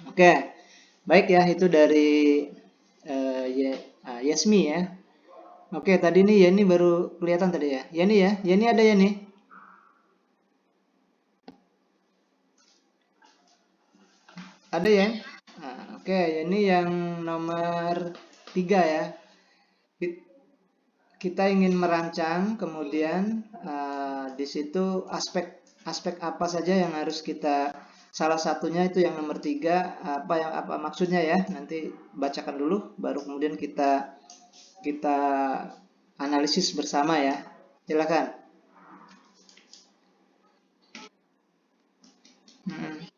Oke, baik ya itu dari Yasmi ya. Oke, tadi nih Yani baru kelihatan tadi ya. Yani ya, Yani ada ya nih. Ada ya. Nah, oke, Yani yang nomor 3 ya. Kita ingin merancang, kemudian di situ aspek apa saja yang harus kita, salah satunya itu yang nomor 3, apa maksudnya ya, nanti bacakan dulu, baru kemudian kita kita analisis bersama ya. Silakan. Hmm,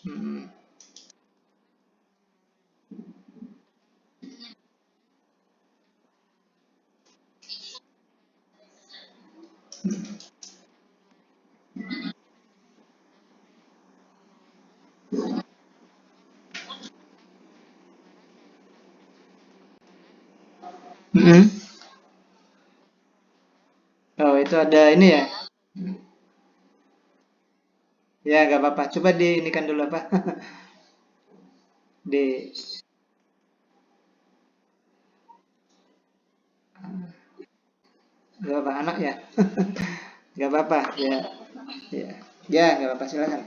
hmm, hmm. Oh, itu ada ini ya. Ya, nggak apa-apa. Coba diinikan dulu apa? Di nggak apa-apa anak ya. Nggak apa-apa. Ya, ya, ya nggak apa-apa silakan.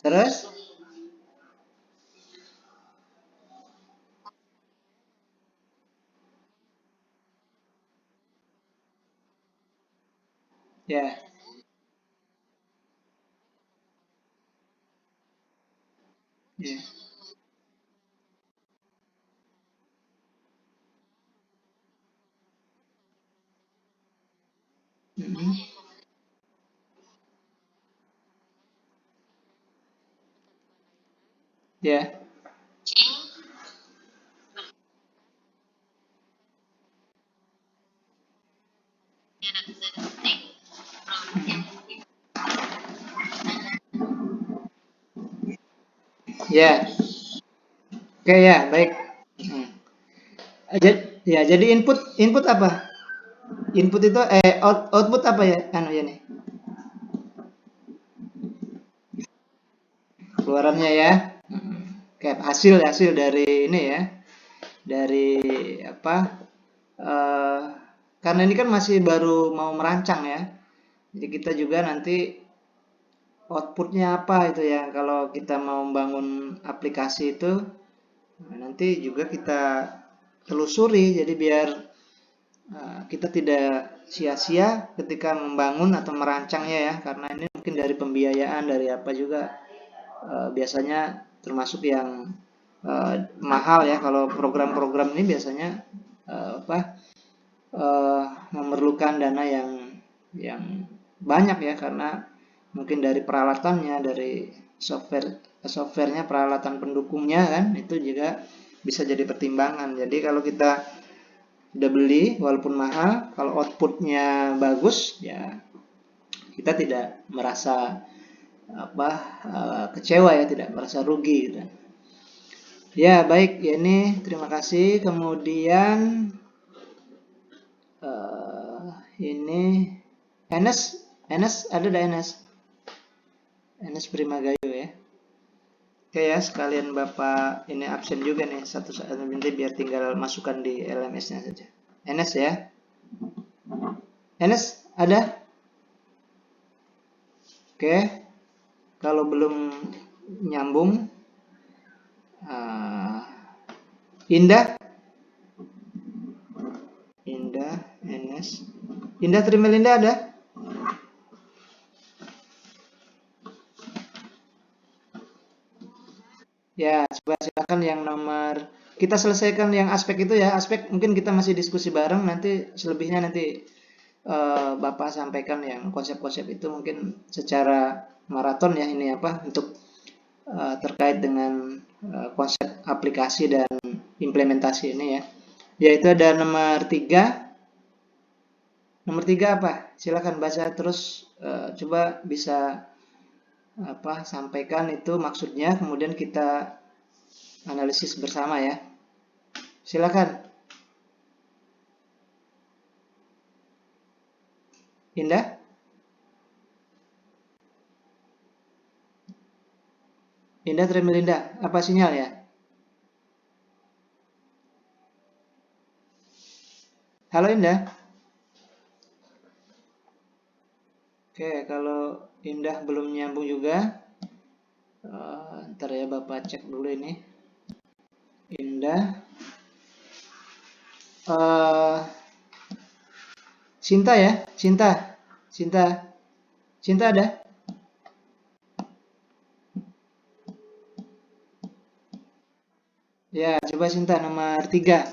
Terus, ya, ya, mhm, ya, ya. Oke ya, baik. Hmm. Ya, jadi input input apa? Input itu output apa ya? Anu ya nih. Keluarannya ya. Oke, hasil hasil dari ini ya. Dari apa? eh karena ini kan masih baru mau merancang ya. Jadi kita juga nanti outputnya apa itu ya. Kalau kita mau membangun aplikasi itu, nah, nanti juga kita telusuri. Jadi biar kita tidak sia-sia ketika membangun atau merancangnya ya. Karena ini mungkin dari pembiayaan, dari apa juga biasanya termasuk yang mahal ya. Kalau program-program ini biasanya uh, apa uh, memerlukan dana yang banyak ya karena mungkin dari peralatannya, dari softwarenya, peralatan pendukungnya kan itu juga bisa jadi pertimbangan. Jadi kalau kita udah beli walaupun mahal, kalau outputnya bagus ya kita tidak merasa apa kecewa ya, tidak merasa rugi gitu. Ya baik ya ini terima kasih. Kemudian eh, ini Enes, Enes ada Enes, Enes Primagayo ya. Oke ya, sekalian Bapak ini absen juga nih satu saat nanti biar tinggal masukkan di LMS-nya saja. Enes ya. Enes ada? Oke, kalau belum nyambung, uh, Indah, Indah, Enes, Indah Trimelinda ada? Ya, coba silakan yang nomor kita selesaikan yang aspek itu ya. Aspek mungkin kita masih diskusi bareng, nanti selebihnya nanti Bapak sampaikan yang konsep-konsep itu mungkin secara maraton ya ini apa untuk terkait dengan konsep aplikasi dan implementasi ini ya. Yaitu ada nomor 3. Nomor 3 apa? Silakan baca terus, coba bisa apa sampaikan itu maksudnya, kemudian kita analisis bersama ya. Silakan. Indah? Indah Tremelinda, apa sinyal ya? Halo Indah. Oke, kalau Indah belum nyambung juga, ntar ya Bapak cek dulu ini. Indah. Cinta ya, Cinta. Cinta. Cinta ada? Ya, coba Cinta nomor 3.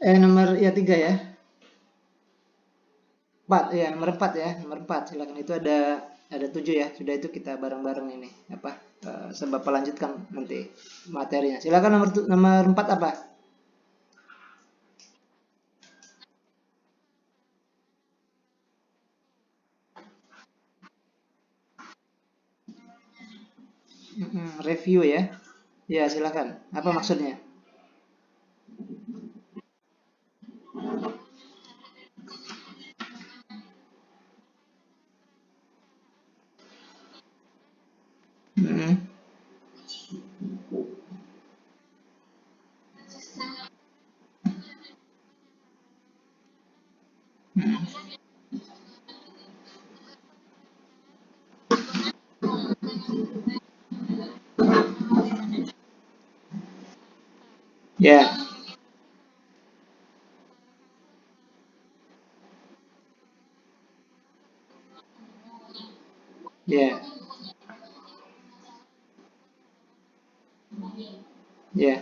Nomor ya 3 ya. 4 ya, nomor 4 ya, nomor 4 silakan. Itu ada 7 ya. Sudah itu kita bareng-bareng ini apa? Sebab lanjutkan nanti materinya. Silakan nomor 4 apa? Review ya. Ya, silakan. Apa maksudnya? Mm-mm. Ya, ya, ya,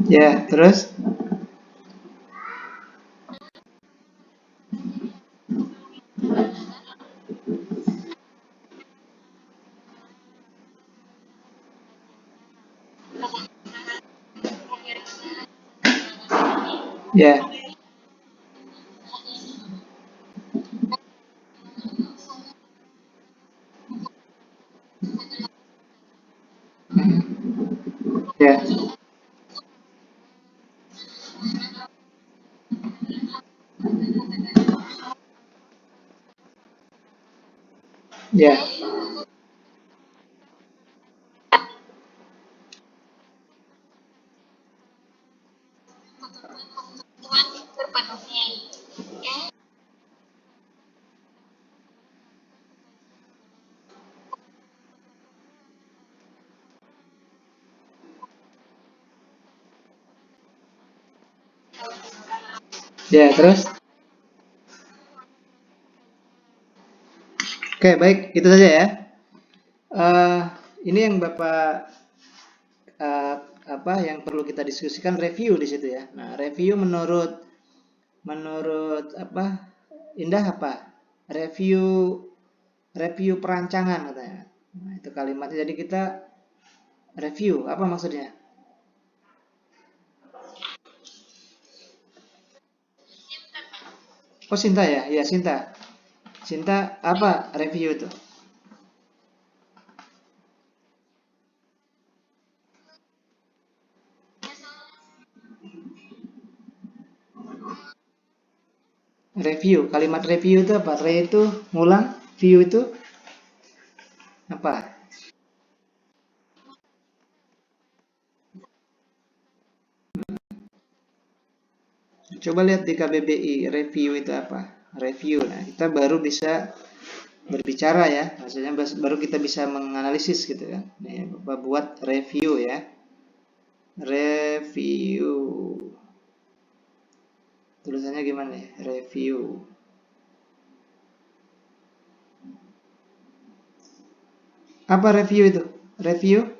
ya. Terus? Ya, ya, ya, ya. Terus? Oke, baik. Itu saja ya. Eh, ini yang Bapak eh, apa yang perlu kita diskusikan review di situ ya. Nah, review menurut apa? Indah apa? Review review perancangan katanya. Nah, itu kalimatnya. Jadi kita review apa maksudnya? Oh, Sinta ya? Ya, Sinta. Sinta apa review itu? Review. Kalimat review itu apa? Re itu ngulang, view itu apa? Coba lihat di KBBI, review itu apa? Review. Nah, kita baru bisa berbicara ya, maksudnya baru kita bisa menganalisis gitu kan. Nih, Bapak buat review ya. Review. Tulisannya gimana ya? Review. Apa review itu? Review?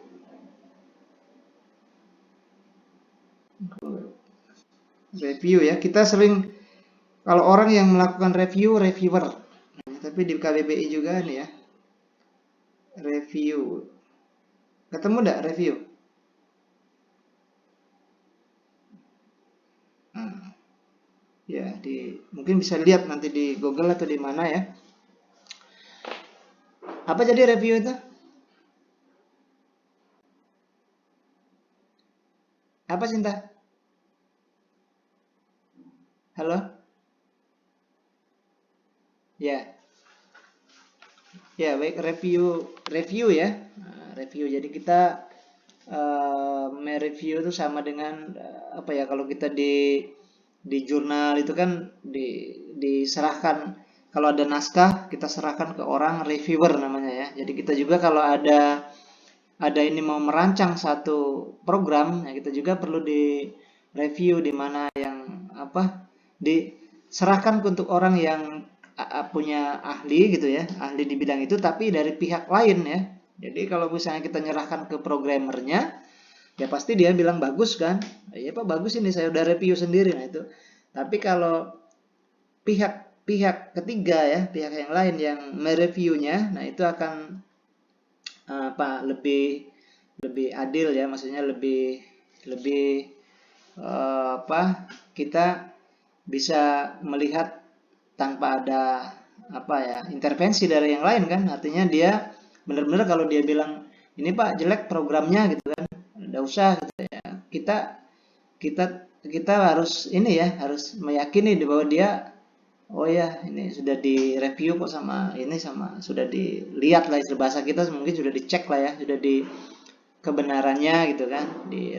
Review ya. Kita sering kalau orang yang melakukan review, reviewer. Nah, tapi di KBBI juga nih ya. Review. Ketemu enggak review? Hmm, ya, mungkin bisa lihat nanti di Google atau di mana ya. Apa jadi review itu? Apa Cinta? Halo? Ya, ya baik review ya. Nah, review. Jadi kita mereview itu sama dengan apa ya kalau kita di jurnal itu kan diserahkan kalau ada naskah kita serahkan ke orang reviewer namanya ya. Jadi kita juga kalau ada ini mau merancang satu program, ya kita juga perlu di review di mana yang apa diserahkan untuk orang yang punya ahli gitu ya, ahli di bidang itu tapi dari pihak lain ya. Jadi kalau misalnya kita nyerahkan ke programmernya, ya pasti dia bilang bagus kan, iya Pak bagus ini saya udah review sendiri. Nah itu. Tapi kalau pihak ketiga ya, pihak yang lain yang mereviewnya, nah itu akan apa lebih adil ya, maksudnya lebih lebih apa kita bisa melihat tanpa ada apa ya intervensi dari yang lain kan, artinya dia benar-benar kalau dia bilang ini Pak jelek programnya gitu kan, nggak usah gitu ya, kita kita kita harus ini ya harus meyakini bahwa dia oh ya ini sudah direview kok sama ini sama sudah dilihat lah istilah bahasa kita mungkin sudah dicek lah ya sudah di kebenarannya gitu kan di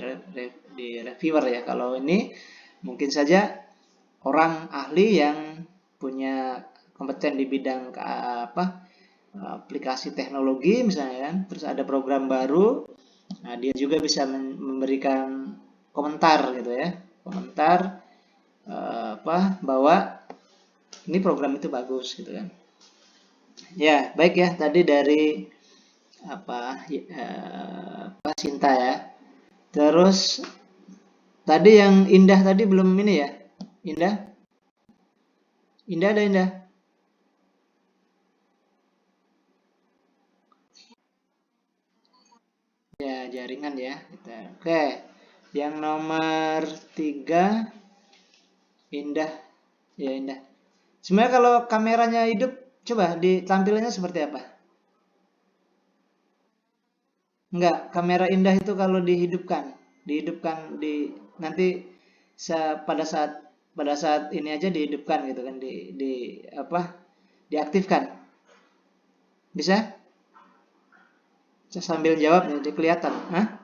reviewer ya. Kalau ini mungkin saja orang ahli yang punya kompeten di bidang apa aplikasi teknologi misalnya kan, terus ada program baru, nah dia juga bisa memberikan komentar gitu ya, komentar apa bahwa ini program itu bagus gitu kan. Ya baik ya tadi dari apa Sinta ya. Terus tadi yang Indah tadi belum ini ya. Indah? Indah ada Indah? Ya jaringan ya. Oke. Yang nomor 3 Indah. Ya Indah. Sebenarnya kalau kameranya hidup, coba ditampilannya seperti apa? Enggak, kamera Indah itu kalau dihidupkan di nanti pada saat ini aja dihidupkan gitu kan, di apa? Diaktifkan. Bisa? Sambil jawab nih, kelihatan. Hah?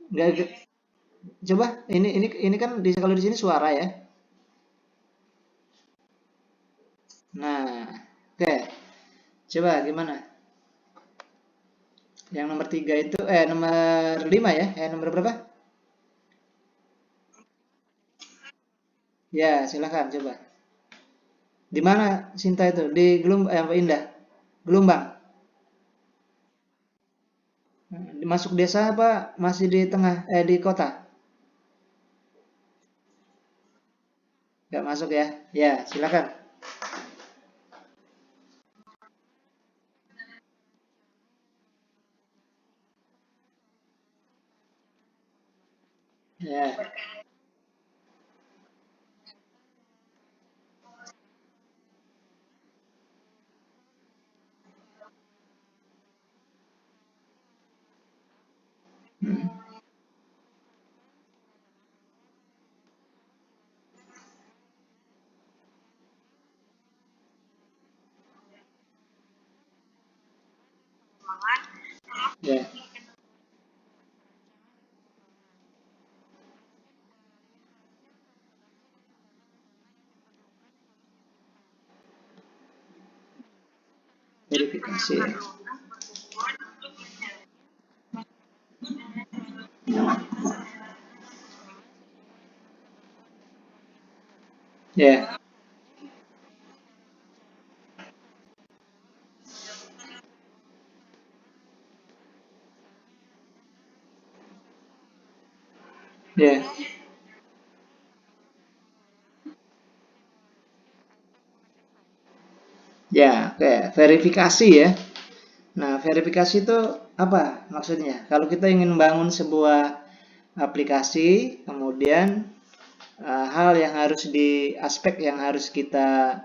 Enggak, coba ini kan kalau di sini suara ya. Nah, oke. Coba gimana? Yang nomor 3 itu nomor 5 ya? Nomor berapa? Ya, silakan coba. Di mana Sinta itu? Di Indah. Gelombang. Masuk desa apa masih di tengah di kota? Nggak masuk ya? Ya, silakan. Ya. Hmm, ya. verifikasi ya. Ya, ya, ya, oke, verifikasi ya. Nah, verifikasi itu apa maksudnya? Kalau kita ingin membangun sebuah aplikasi, kemudian hal yang harus aspek yang harus kita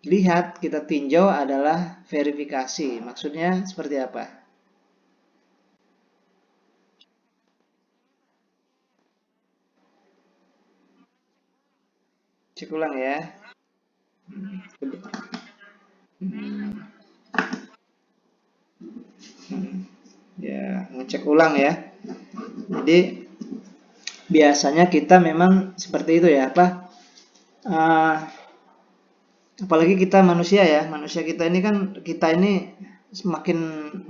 lihat, kita tinjau adalah verifikasi. Maksudnya seperti apa? Cek ulang ya. Hmm, hmm, ya, ngecek ulang ya. Jadi biasanya kita memang seperti itu ya, apa? eh, Apalagi kita manusia ya, manusia kita ini semakin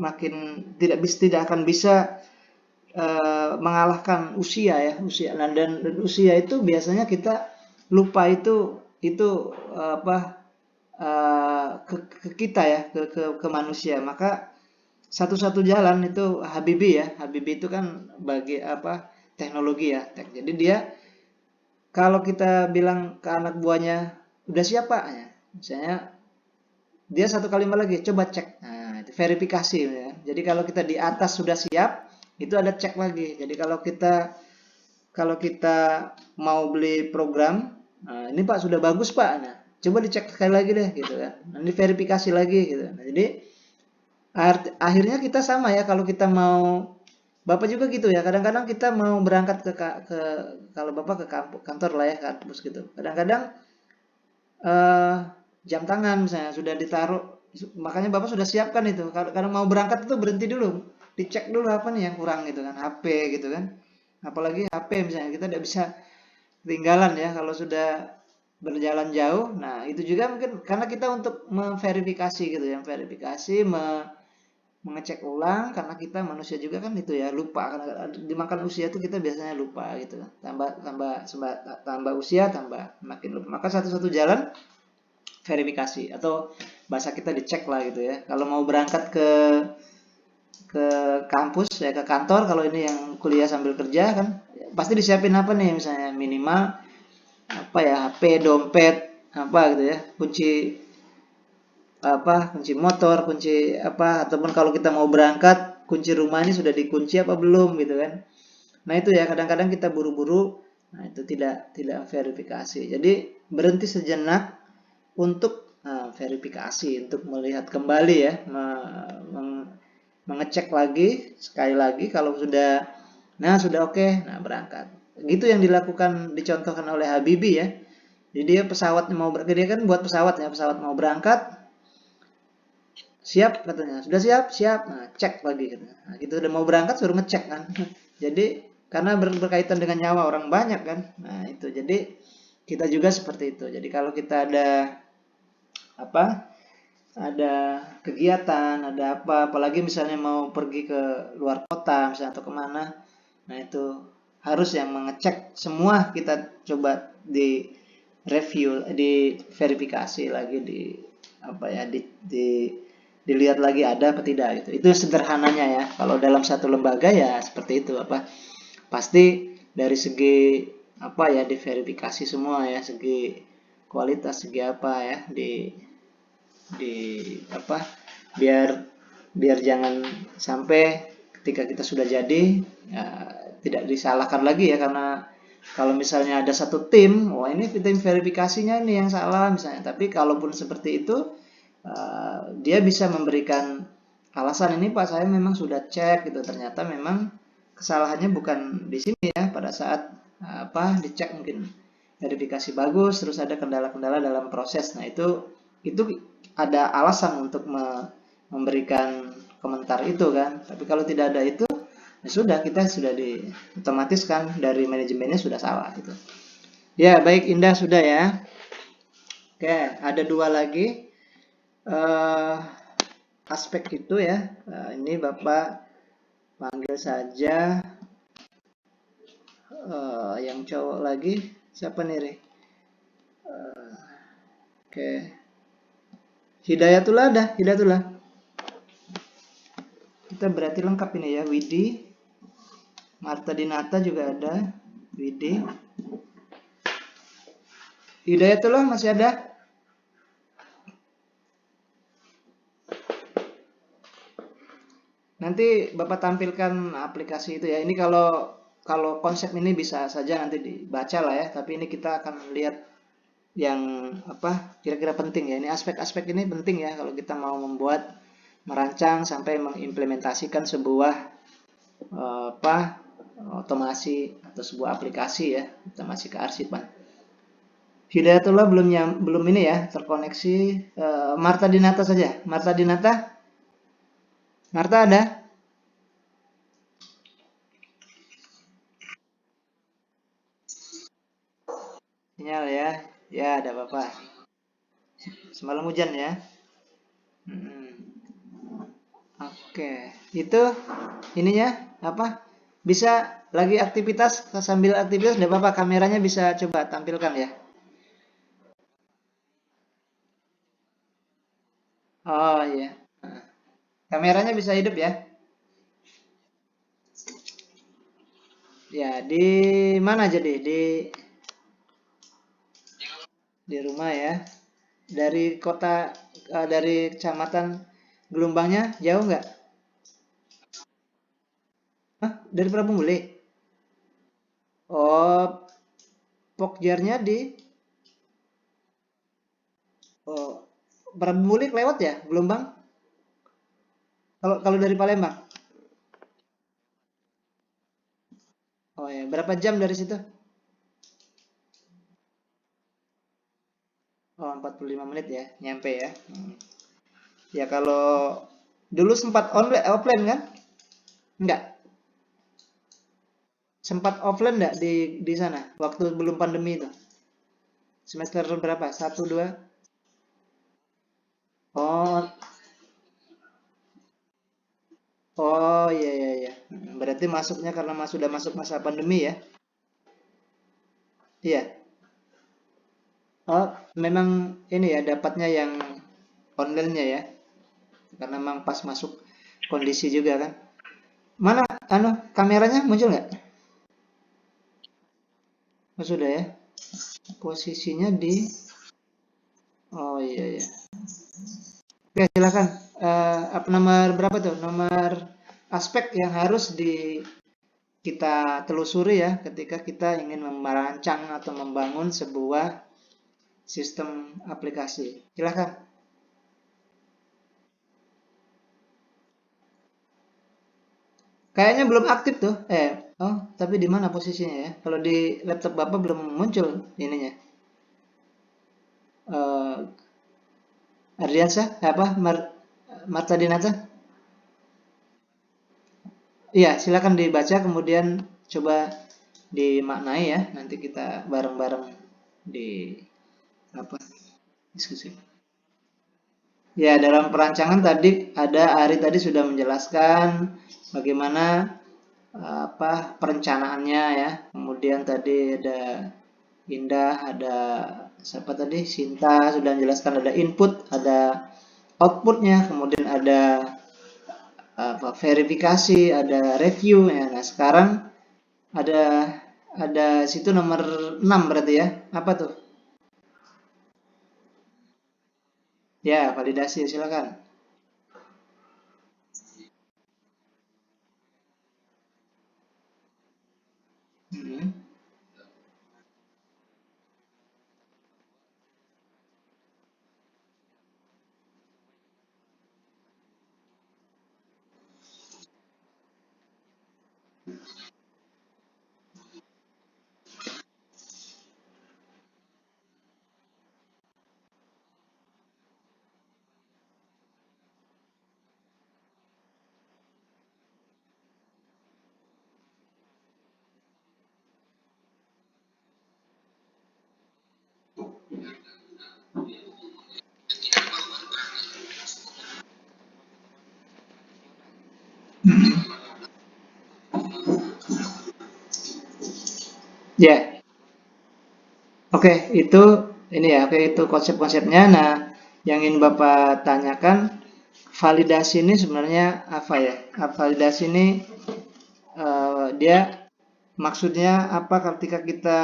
makin tidak akan bisa mengalahkan usia ya, usia. Nah, dan usia itu biasanya kita lupa itu apa ke kita ya, ke manusia. Maka satu-satu jalan itu Habibie ya, Habibie itu kan bagi apa, teknologi ya, jadi dia kalau kita bilang ke anak buahnya udah siap pak ya, misalnya dia satu kalimat lagi coba cek, nah itu verifikasi ya. Jadi kalau kita di atas sudah siap, itu ada cek lagi. Jadi kalau kita mau beli program, nah, ini pak sudah bagus pak, nah coba dicek sekali lagi deh gitu kan, nanti verifikasi lagi gitu. Nah, jadi akhirnya kita sama ya, kalau kita mau, bapak juga gitu ya, kadang-kadang kita mau berangkat ke kalau bapak ke kantor lah ya, kampus gitu, kadang-kadang eh, jam tangan misalnya sudah ditaruh, makanya bapak sudah siapkan itu. Kalau mau berangkat itu berhenti dulu, dicek dulu apa nih yang kurang gitu kan, HP gitu kan. Apalagi HP misalnya kita tidak bisa ketinggalan ya kalau sudah berjalan jauh. Nah itu juga mungkin karena kita untuk memverifikasi gitu ya, verifikasi, mengecek ulang, karena kita manusia juga kan itu ya, lupa, karena dimakan usia itu kita biasanya lupa gitu, tambah tambah tambah usia tambah makin lupa. Maka satu-satu jalan verifikasi, atau bahasa kita dicek lah gitu ya. Kalau mau berangkat ke kampus ya, ke kantor, kalau ini yang kuliah sambil kerja kan pasti disiapin apa nih, misalnya minimal apa ya, HP, dompet, apa gitu ya, kunci, kunci motor, kunci apa, ataupun kalau kita mau berangkat kunci rumah ini sudah dikunci apa belum gitu kan. Nah itu ya, kadang-kadang kita buru-buru, nah itu tidak verifikasi. Jadi berhenti sejenak untuk verifikasi, untuk melihat kembali ya, mengecek lagi sekali lagi. Kalau sudah oke, nah berangkat. Gitu yang dilakukan, dicontohkan oleh Habibie ya. Jadi dia dia kan buat pesawat ya, pesawat mau berangkat, siap katanya, sudah siap, siap, nah cek lagi katanya. Nah, gitu udah mau berangkat suruh ngecek kan. Jadi karena berkaitan dengan nyawa orang banyak kan. Nah itu, jadi kita juga seperti itu. Jadi kalau kita apa ada kegiatan, ada apa, apalagi misalnya mau pergi ke luar kota misalnya, atau kemana, nah itu harus yang mengecek semua, kita coba di review, di verifikasi lagi, di apa ya, dilihat lagi ada apa tidak gitu. Itu sederhananya ya. Kalau dalam satu lembaga ya seperti itu, apa pasti dari segi apa ya, diverifikasi semua ya, segi kualitas, segi apa ya, di apa, biar biar jangan sampai ketika kita sudah jadi ya, tidak disalahkan lagi ya. Karena kalau misalnya ada satu tim, wah ini tim verifikasinya ini yang salah misalnya, tapi kalaupun seperti itu, dia bisa memberikan alasan, ini pak saya memang sudah cek gitu, ternyata memang kesalahannya bukan di sini ya, pada saat dicek mungkin verifikasi bagus, terus ada kendala-kendala dalam proses. Nah itu ada alasan untuk memberikan komentar itu kan. Tapi kalau tidak ada itu, ya sudah, kita sudah otomatis kan dari manajemennya sudah salah gitu. Ya baik, Indah sudah ya. Oke, ada dua lagi. aspek itu ya. Ini Bapak panggil saja yang cowok lagi. Siapa nih, Re? Oke. Hidayatullah dah, Hidayatullah. Kita berarti lengkap ini ya, Widi. Marta Dinata juga ada. Widi. Hidayatullah masih ada? Nanti Bapak tampilkan aplikasi itu ya. Ini kalau konsep ini bisa saja nanti dibaca lah ya, tapi ini kita akan lihat yang apa kira-kira penting ya. Ini aspek-aspek ini penting ya kalau kita mau merancang sampai mengimplementasikan sebuah otomasi atau sebuah aplikasi ya, otomasi kearsipan. Hidayatullah belum ini ya terkoneksi. Marta Dinata saja. Marta Dinata, Marta ada? Sinyal ya. Ya, ada apa-apa. Semalam hujan ya. Hmm. Oke, itu ininya apa? Bisa lagi aktivitas sambil aktivitas, tidak apa-apa. Kameranya bisa coba tampilkan ya. Oh iya, kameranya bisa hidup ya. Ya, di mana jadi? Di rumah ya. Dari kota, dari kecamatan Gelombangnya jauh nggak? Hah? Dari Prabu Muli? Oh, Pokjarnya di oh, Prabu Muli lewat ya, Gelombang? Kalau kalau dari Palembang? Oh ya, berapa jam dari situ? Oh, 45 menit ya, nyampe ya. Ya kalau dulu sempat offline kan? Enggak. Sempat offline enggak di sana waktu belum pandemi itu? Semester berapa? Satu, dua? Oh, oh iya iya iya. Berarti masuknya karena sudah masuk masa pandemi ya? Iya. Oh, memang ini ya dapatnya yang online-nya ya. Karena memang pas masuk kondisi juga kan. Mana kameranya muncul nggak? Oh, sudah ya. Posisinya di Oh iya iya. Oke, silakan. Apa nomor berapa tuh? Nomor aspek yang harus kita telusuri ya ketika kita ingin merancang atau membangun sebuah sistem aplikasi. Silakan. Kayaknya belum aktif tuh. Oh, tapi di mana posisinya ya? Kalau di laptop Bapak belum muncul ininya. Eh Ardiansyah, Marta Dinata? Iya, silakan dibaca kemudian coba dimaknai ya. Nanti kita bareng-bareng di apa diskusi. Ya, dalam perancangan tadi Ari tadi sudah menjelaskan bagaimana perencanaannya ya. Kemudian tadi ada Indah, ada siapa tadi? Sinta sudah menjelaskan ada input, ada outputnya, kemudian ada verifikasi, ada review ya. Nah, sekarang ada situ nomor 6 berarti ya. Apa tuh? Ya, validasi silakan. Hmm. Ya, oke, itu ini ya, oke itu konsep-konsepnya. Nah, yang ingin Bapak tanyakan, validasi ini sebenarnya apa ya? Validasi ini dia maksudnya apa ketika kita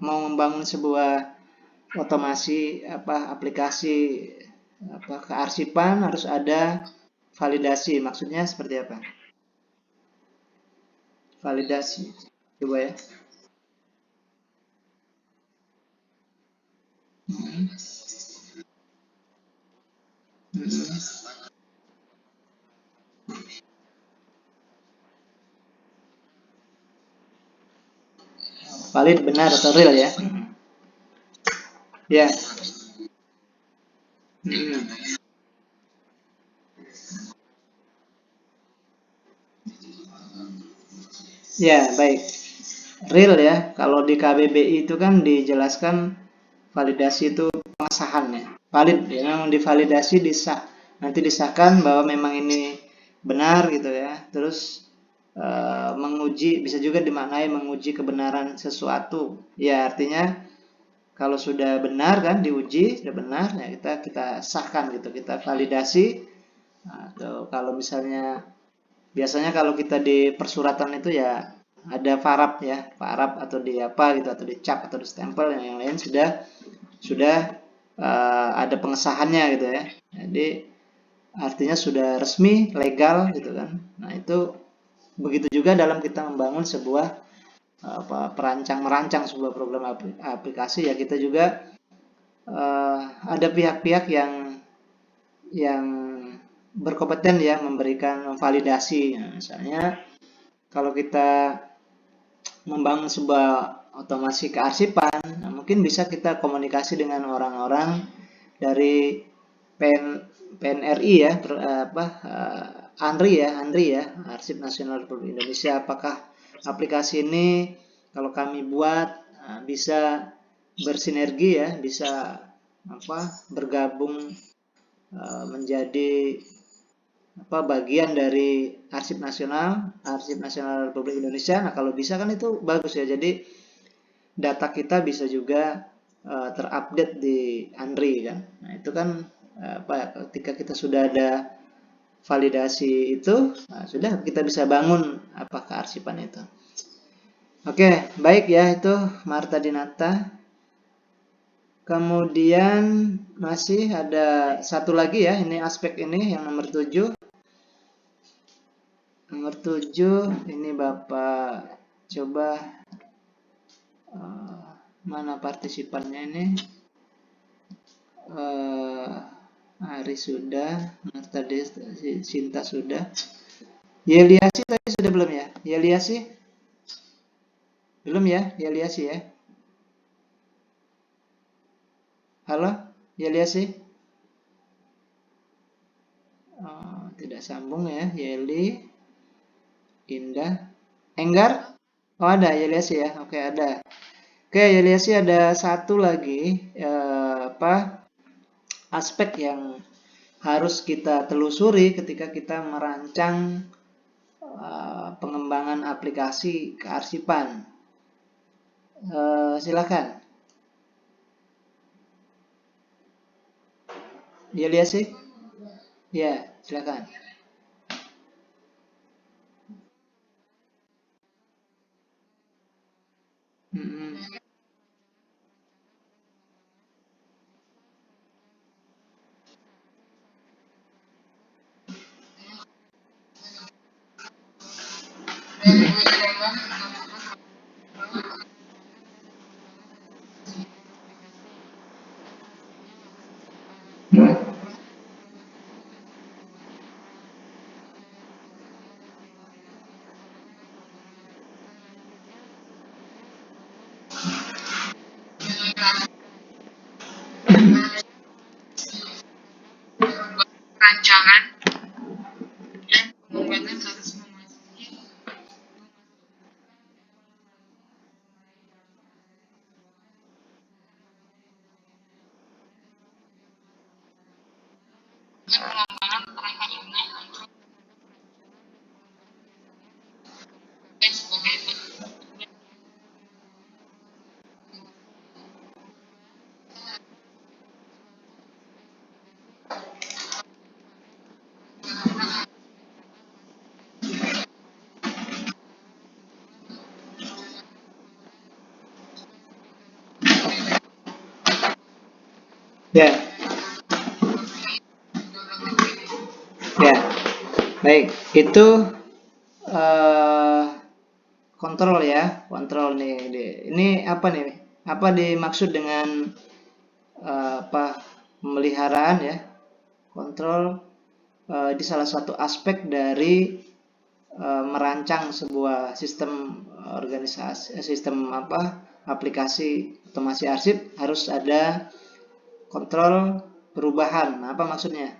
mau membangun sebuah otomasi apa aplikasi apa kearsipan harus ada validasi. Maksudnya seperti apa? Validasi. Coba ya. Hmm. Valid benar atau real ya? Ya. Hmm. Ya, baik. Real ya. Kalau di KBBI itu kan dijelaskan validasi itu pengesahan ya. Valid ya, memang divalidasi disah. Nanti disahkan bahwa memang ini benar gitu ya. Terus menguji bisa juga dimaknai menguji kebenaran sesuatu. Ya, artinya kalau sudah benar kan diuji, sudah benar ya kita sahkan gitu, kita validasi. Atau kalau misalnya biasanya kalau kita di persuratan itu ya ada parap ya, parap atau di apa gitu atau dicap atau di stempel yang lain sudah ada pengesahannya gitu ya. Jadi artinya sudah resmi, legal gitu kan. Nah, itu begitu juga dalam kita membangun sebuah apa merancang sebuah program aplikasi ya kita juga ada pihak-pihak yang berkompeten ya memberikan validasi. Nah, misalnya kalau kita membangun sebuah otomasi kearsipan, nah mungkin bisa kita komunikasi dengan orang-orang dari PN, PNRI ya, apa ANRI ya, Arsip Nasional Republik Indonesia. Apakah aplikasi ini kalau kami buat bisa bersinergi ya, bisa apa bergabung menjadi apa bagian dari Arsip Nasional Republik Indonesia. Nah, kalau bisa kan itu bagus ya. Jadi data kita bisa juga terupdate di ANRI kan. Nah, itu kan apa ketika kita sudah ada validasi itu, nah, sudah kita bisa bangun apa kearsipan itu. Oke, baik ya itu Marta Dinata. Kemudian masih ada satu lagi ya, ini aspek ini yang nomor 7. Nomor 7 ini Bapak coba mana partisipannya ini? Ari sudah, Marta Sinta sudah. Yeliasi tadi sudah belum ya? Yeliasi? Belum ya? Yeliasi ya? Halo? Yeliasi? Oh, tidak sambung ya. Yeli, Indah, Enggar? Oh ada Yeliasi ya? Oke ada. Oke Yeliasi ada satu lagi apa aspek yang harus kita telusuri ketika kita merancang pengembangan aplikasi kearsipan. Silakan. Ya lihat sih. Ya, silakan. Mm-mm. Rancangan dan pengembangan harus memasuki pengembangan perangkat lunak dan sebagainya. Ya, ya, baik. Itu eh, kontrol ya, kontrol nih. Ini apa nih? Apa dimaksud dengan apa pemeliharaan ya? Kontrol di salah satu aspek dari merancang sebuah sistem organisasi, sistem apa aplikasi otomasi arsip harus ada kontrol perubahan. Nah, apa maksudnya?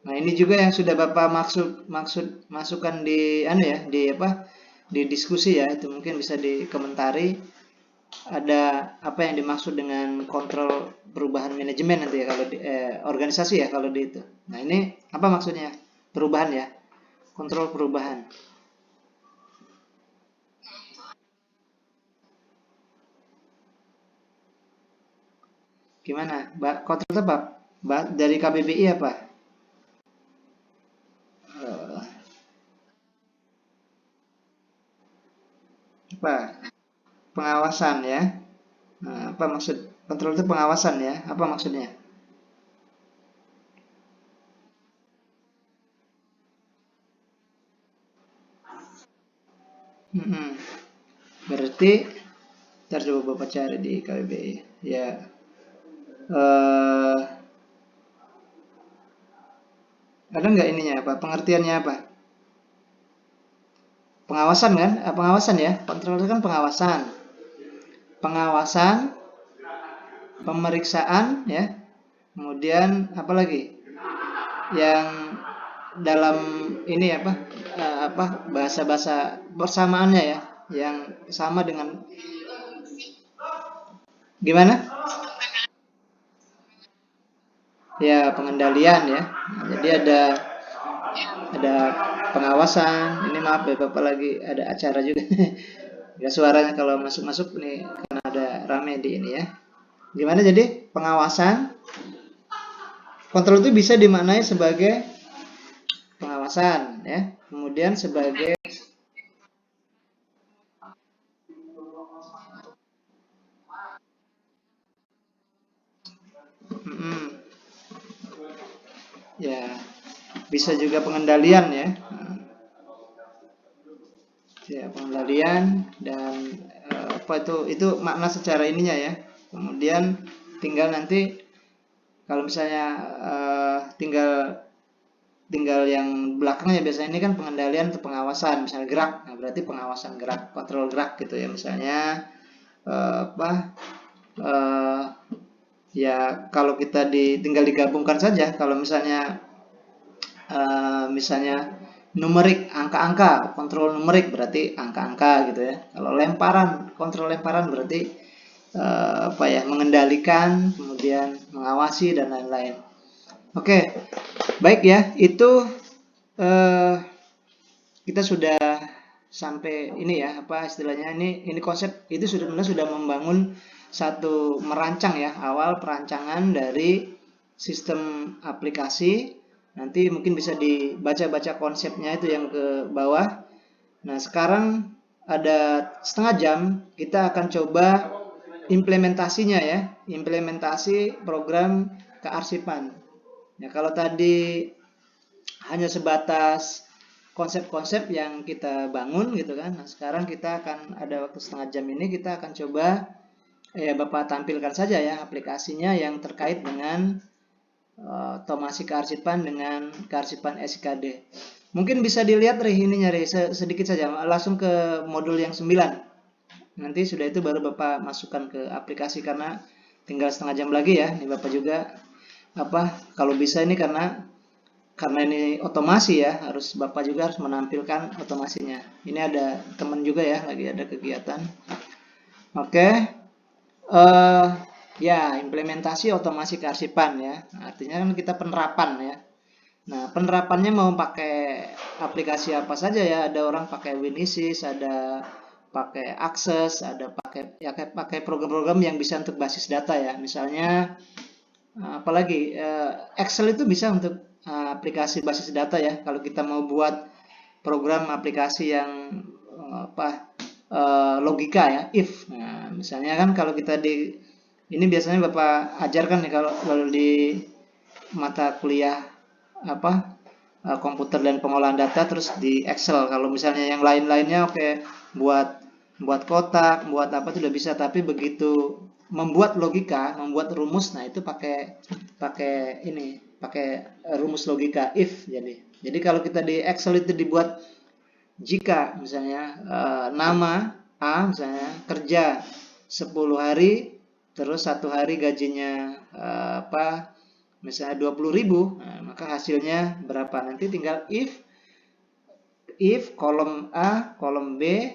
Nah, ini juga yang sudah Bapak maksud maksud masukkan di anu ya, di apa? Di diskusi ya, itu mungkin bisa dikomentari ada apa yang dimaksud dengan kontrol perubahan manajemen nanti ya kalau di, organisasi ya kalau di itu. Nah, ini apa maksudnya? Perubahan ya, kontrol perubahan. Gimana? Kontrol itu apa? Dari KBBI apa? Eh, apa? Pengawasan ya. Nah, apa maksud kontrol itu pengawasan ya? Apa maksudnya? Mm-mm. Berarti ntar coba Bapak cari di KBBI. Ya, eh ada nggak ininya apa? Pengertiannya apa? Pengawasan kan? Pengawasan ya. Kontrol itu kan pengawasan. Pengawasan, pemeriksaan ya. Kemudian apa lagi? Yang dalam ini apa bahasa-bahasa persamaannya ya, yang sama dengan gimana? Ya pengendalian ya. Nah, jadi ada pengawasan. Ini maaf ya Bapak lagi ada acara juga. Ya suaranya kalau masuk-masuk nih karena ada rame di ini ya. Gimana jadi pengawasan? Kontrol itu bisa dimaknai sebagai pengawasan ya. Kemudian sebagai mm, ya bisa juga pengendalian ya. Ya pengendalian dan apa itu makna secara ininya ya. Kemudian tinggal nanti kalau misalnya tinggal tinggal yang belakangnya biasanya ini kan pengendalian atau pengawasan misalnya gerak, nah berarti pengawasan gerak, kontrol gerak gitu ya misalnya apa eh, ya kalau kita tinggal digabungkan saja kalau misalnya numerik angka-angka kontrol numerik berarti angka-angka gitu ya kalau lemparan kontrol lemparan berarti apa ya mengendalikan kemudian mengawasi dan lain-lain. Oke, baik ya itu eh, kita sudah sampai ini ya apa istilahnya ini konsep itu sudah membangun satu merancang ya awal perancangan dari sistem aplikasi nanti mungkin bisa dibaca-baca konsepnya itu yang ke bawah. Nah sekarang ada setengah jam kita akan coba implementasinya ya implementasi program kearsipan. Ya kalau tadi hanya sebatas konsep-konsep yang kita bangun gitu kan. Nah, sekarang kita akan ada waktu setengah jam ini kita akan coba ya Bapak tampilkan saja ya aplikasinya yang terkait dengan otomasi kearsipan dengan kearsipan SKD. Mungkin bisa dilihat ininya sedikit saja langsung ke modul yang 9. Nanti sudah itu baru Bapak masukkan ke aplikasi karena tinggal setengah jam lagi ya. Ini Bapak juga apa kalau bisa ini karena ini otomasi ya harus Bapak juga harus menampilkan otomasinya. Ini ada teman juga ya lagi ada kegiatan. Oke, eh ya implementasi otomasi kearsipan ya. Artinya kan kita penerapan ya. Nah penerapannya mau pakai aplikasi apa saja ya. Ada orang pakai Winisys, ada pakai Access, ada pakai program-program yang bisa untuk basis data ya. Misalnya apalagi Excel itu bisa untuk aplikasi basis data ya. Kalau kita mau buat program aplikasi yang apa logika ya, if. Nah, misalnya kan kalau kita Ini biasanya Bapak ajarkan nih kalau di mata kuliah apa komputer dan pengolahan data, terus di Excel. Kalau misalnya yang lain-lainnya oke, buat buat kotak, buat apa itu udah bisa, tapi begitu membuat logika, membuat rumus, nah itu pakai pakai ini, pakai rumus logika if. Jadi kalau kita di Excel itu dibuat jika misalnya nama A misalnya kerja 10 hari, terus 1 hari gajinya misalnya 20.000, nah, maka hasilnya berapa, nanti tinggal if kolom A kolom B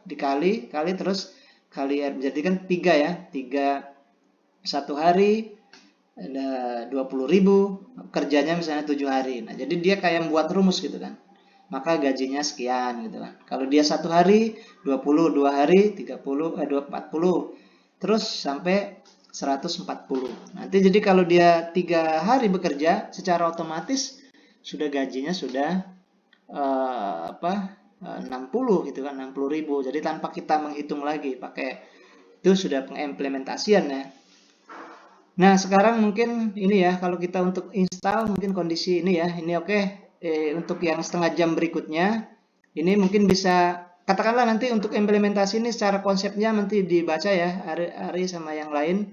dikali terus kalian jadikan 3 ya, 3 1 hari ada 20.000, kerjanya misalnya 7 hari. Nah, jadi dia kayak buat rumus gitu kan. Maka gajinya sekian gitu kan. Kalau dia 1 hari 20, 2 hari 30, 40, terus sampai 140. Nanti jadi kalau dia 3 hari bekerja, secara otomatis sudah gajinya sudah 60 gitu kan, 60.000. Jadi tanpa kita menghitung lagi, pakai itu sudah pengimplementasian ya. Nah, sekarang mungkin ini ya, kalau kita untuk install mungkin kondisi ini ya, ini oke. Untuk yang setengah jam berikutnya, ini mungkin bisa, katakanlah nanti untuk implementasi ini secara konsepnya nanti dibaca ya, Ari sama yang lain.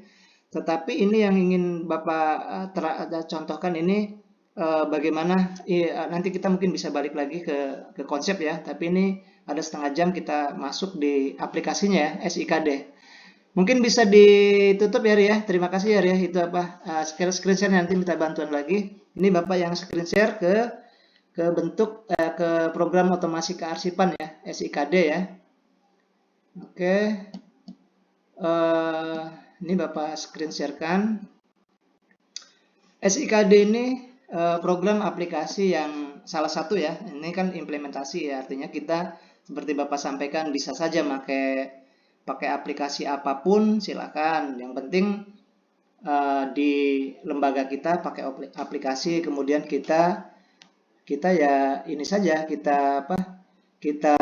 Tetapi ini yang ingin Bapak contohkan ini bagaimana, nanti kita mungkin bisa balik lagi ke konsep ya, tapi ini ada setengah jam kita masuk di aplikasinya ya, SIKD. Mungkin bisa ditutup ya, Ri ya. Terima kasih ya, Ri ya. Itu screen share nanti minta bantuan lagi. Ini Bapak yang screen share ke bentuk ke program otomasi kearsipan ya, SIKD ya. Oke. Ini Bapak screen sharekan. SIKD ini program aplikasi yang salah satu ya. Ini kan implementasi ya, artinya kita seperti Bapak sampaikan bisa saja pakai aplikasi apapun silakan. Yang penting di lembaga kita pakai aplikasi, kemudian kita ya ini saja, kita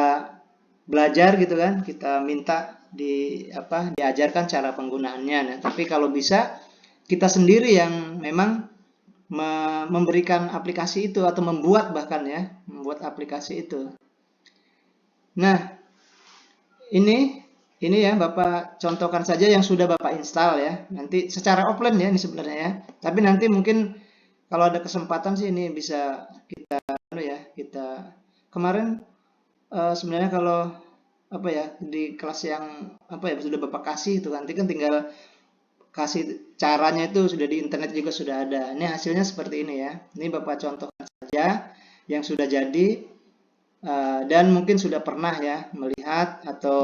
belajar gitu kan, kita minta diajarkan cara penggunaannya. Nah, tapi kalau bisa kita sendiri yang memang memberikan aplikasi itu atau membuat aplikasi itu. Nah, ini ya Bapak contohkan saja yang sudah Bapak install ya. Nanti secara offline ya ini sebenarnya ya. Tapi nanti mungkin kalau ada kesempatan sih ini bisa kita kemarin sebenarnya kalau di kelas yang sudah Bapak kasih itu nanti kan tinggal kasih caranya, itu sudah di internet juga sudah ada. Ini hasilnya seperti ini ya. Ini Bapak contohkan saja yang sudah jadi dan mungkin sudah pernah ya melihat atau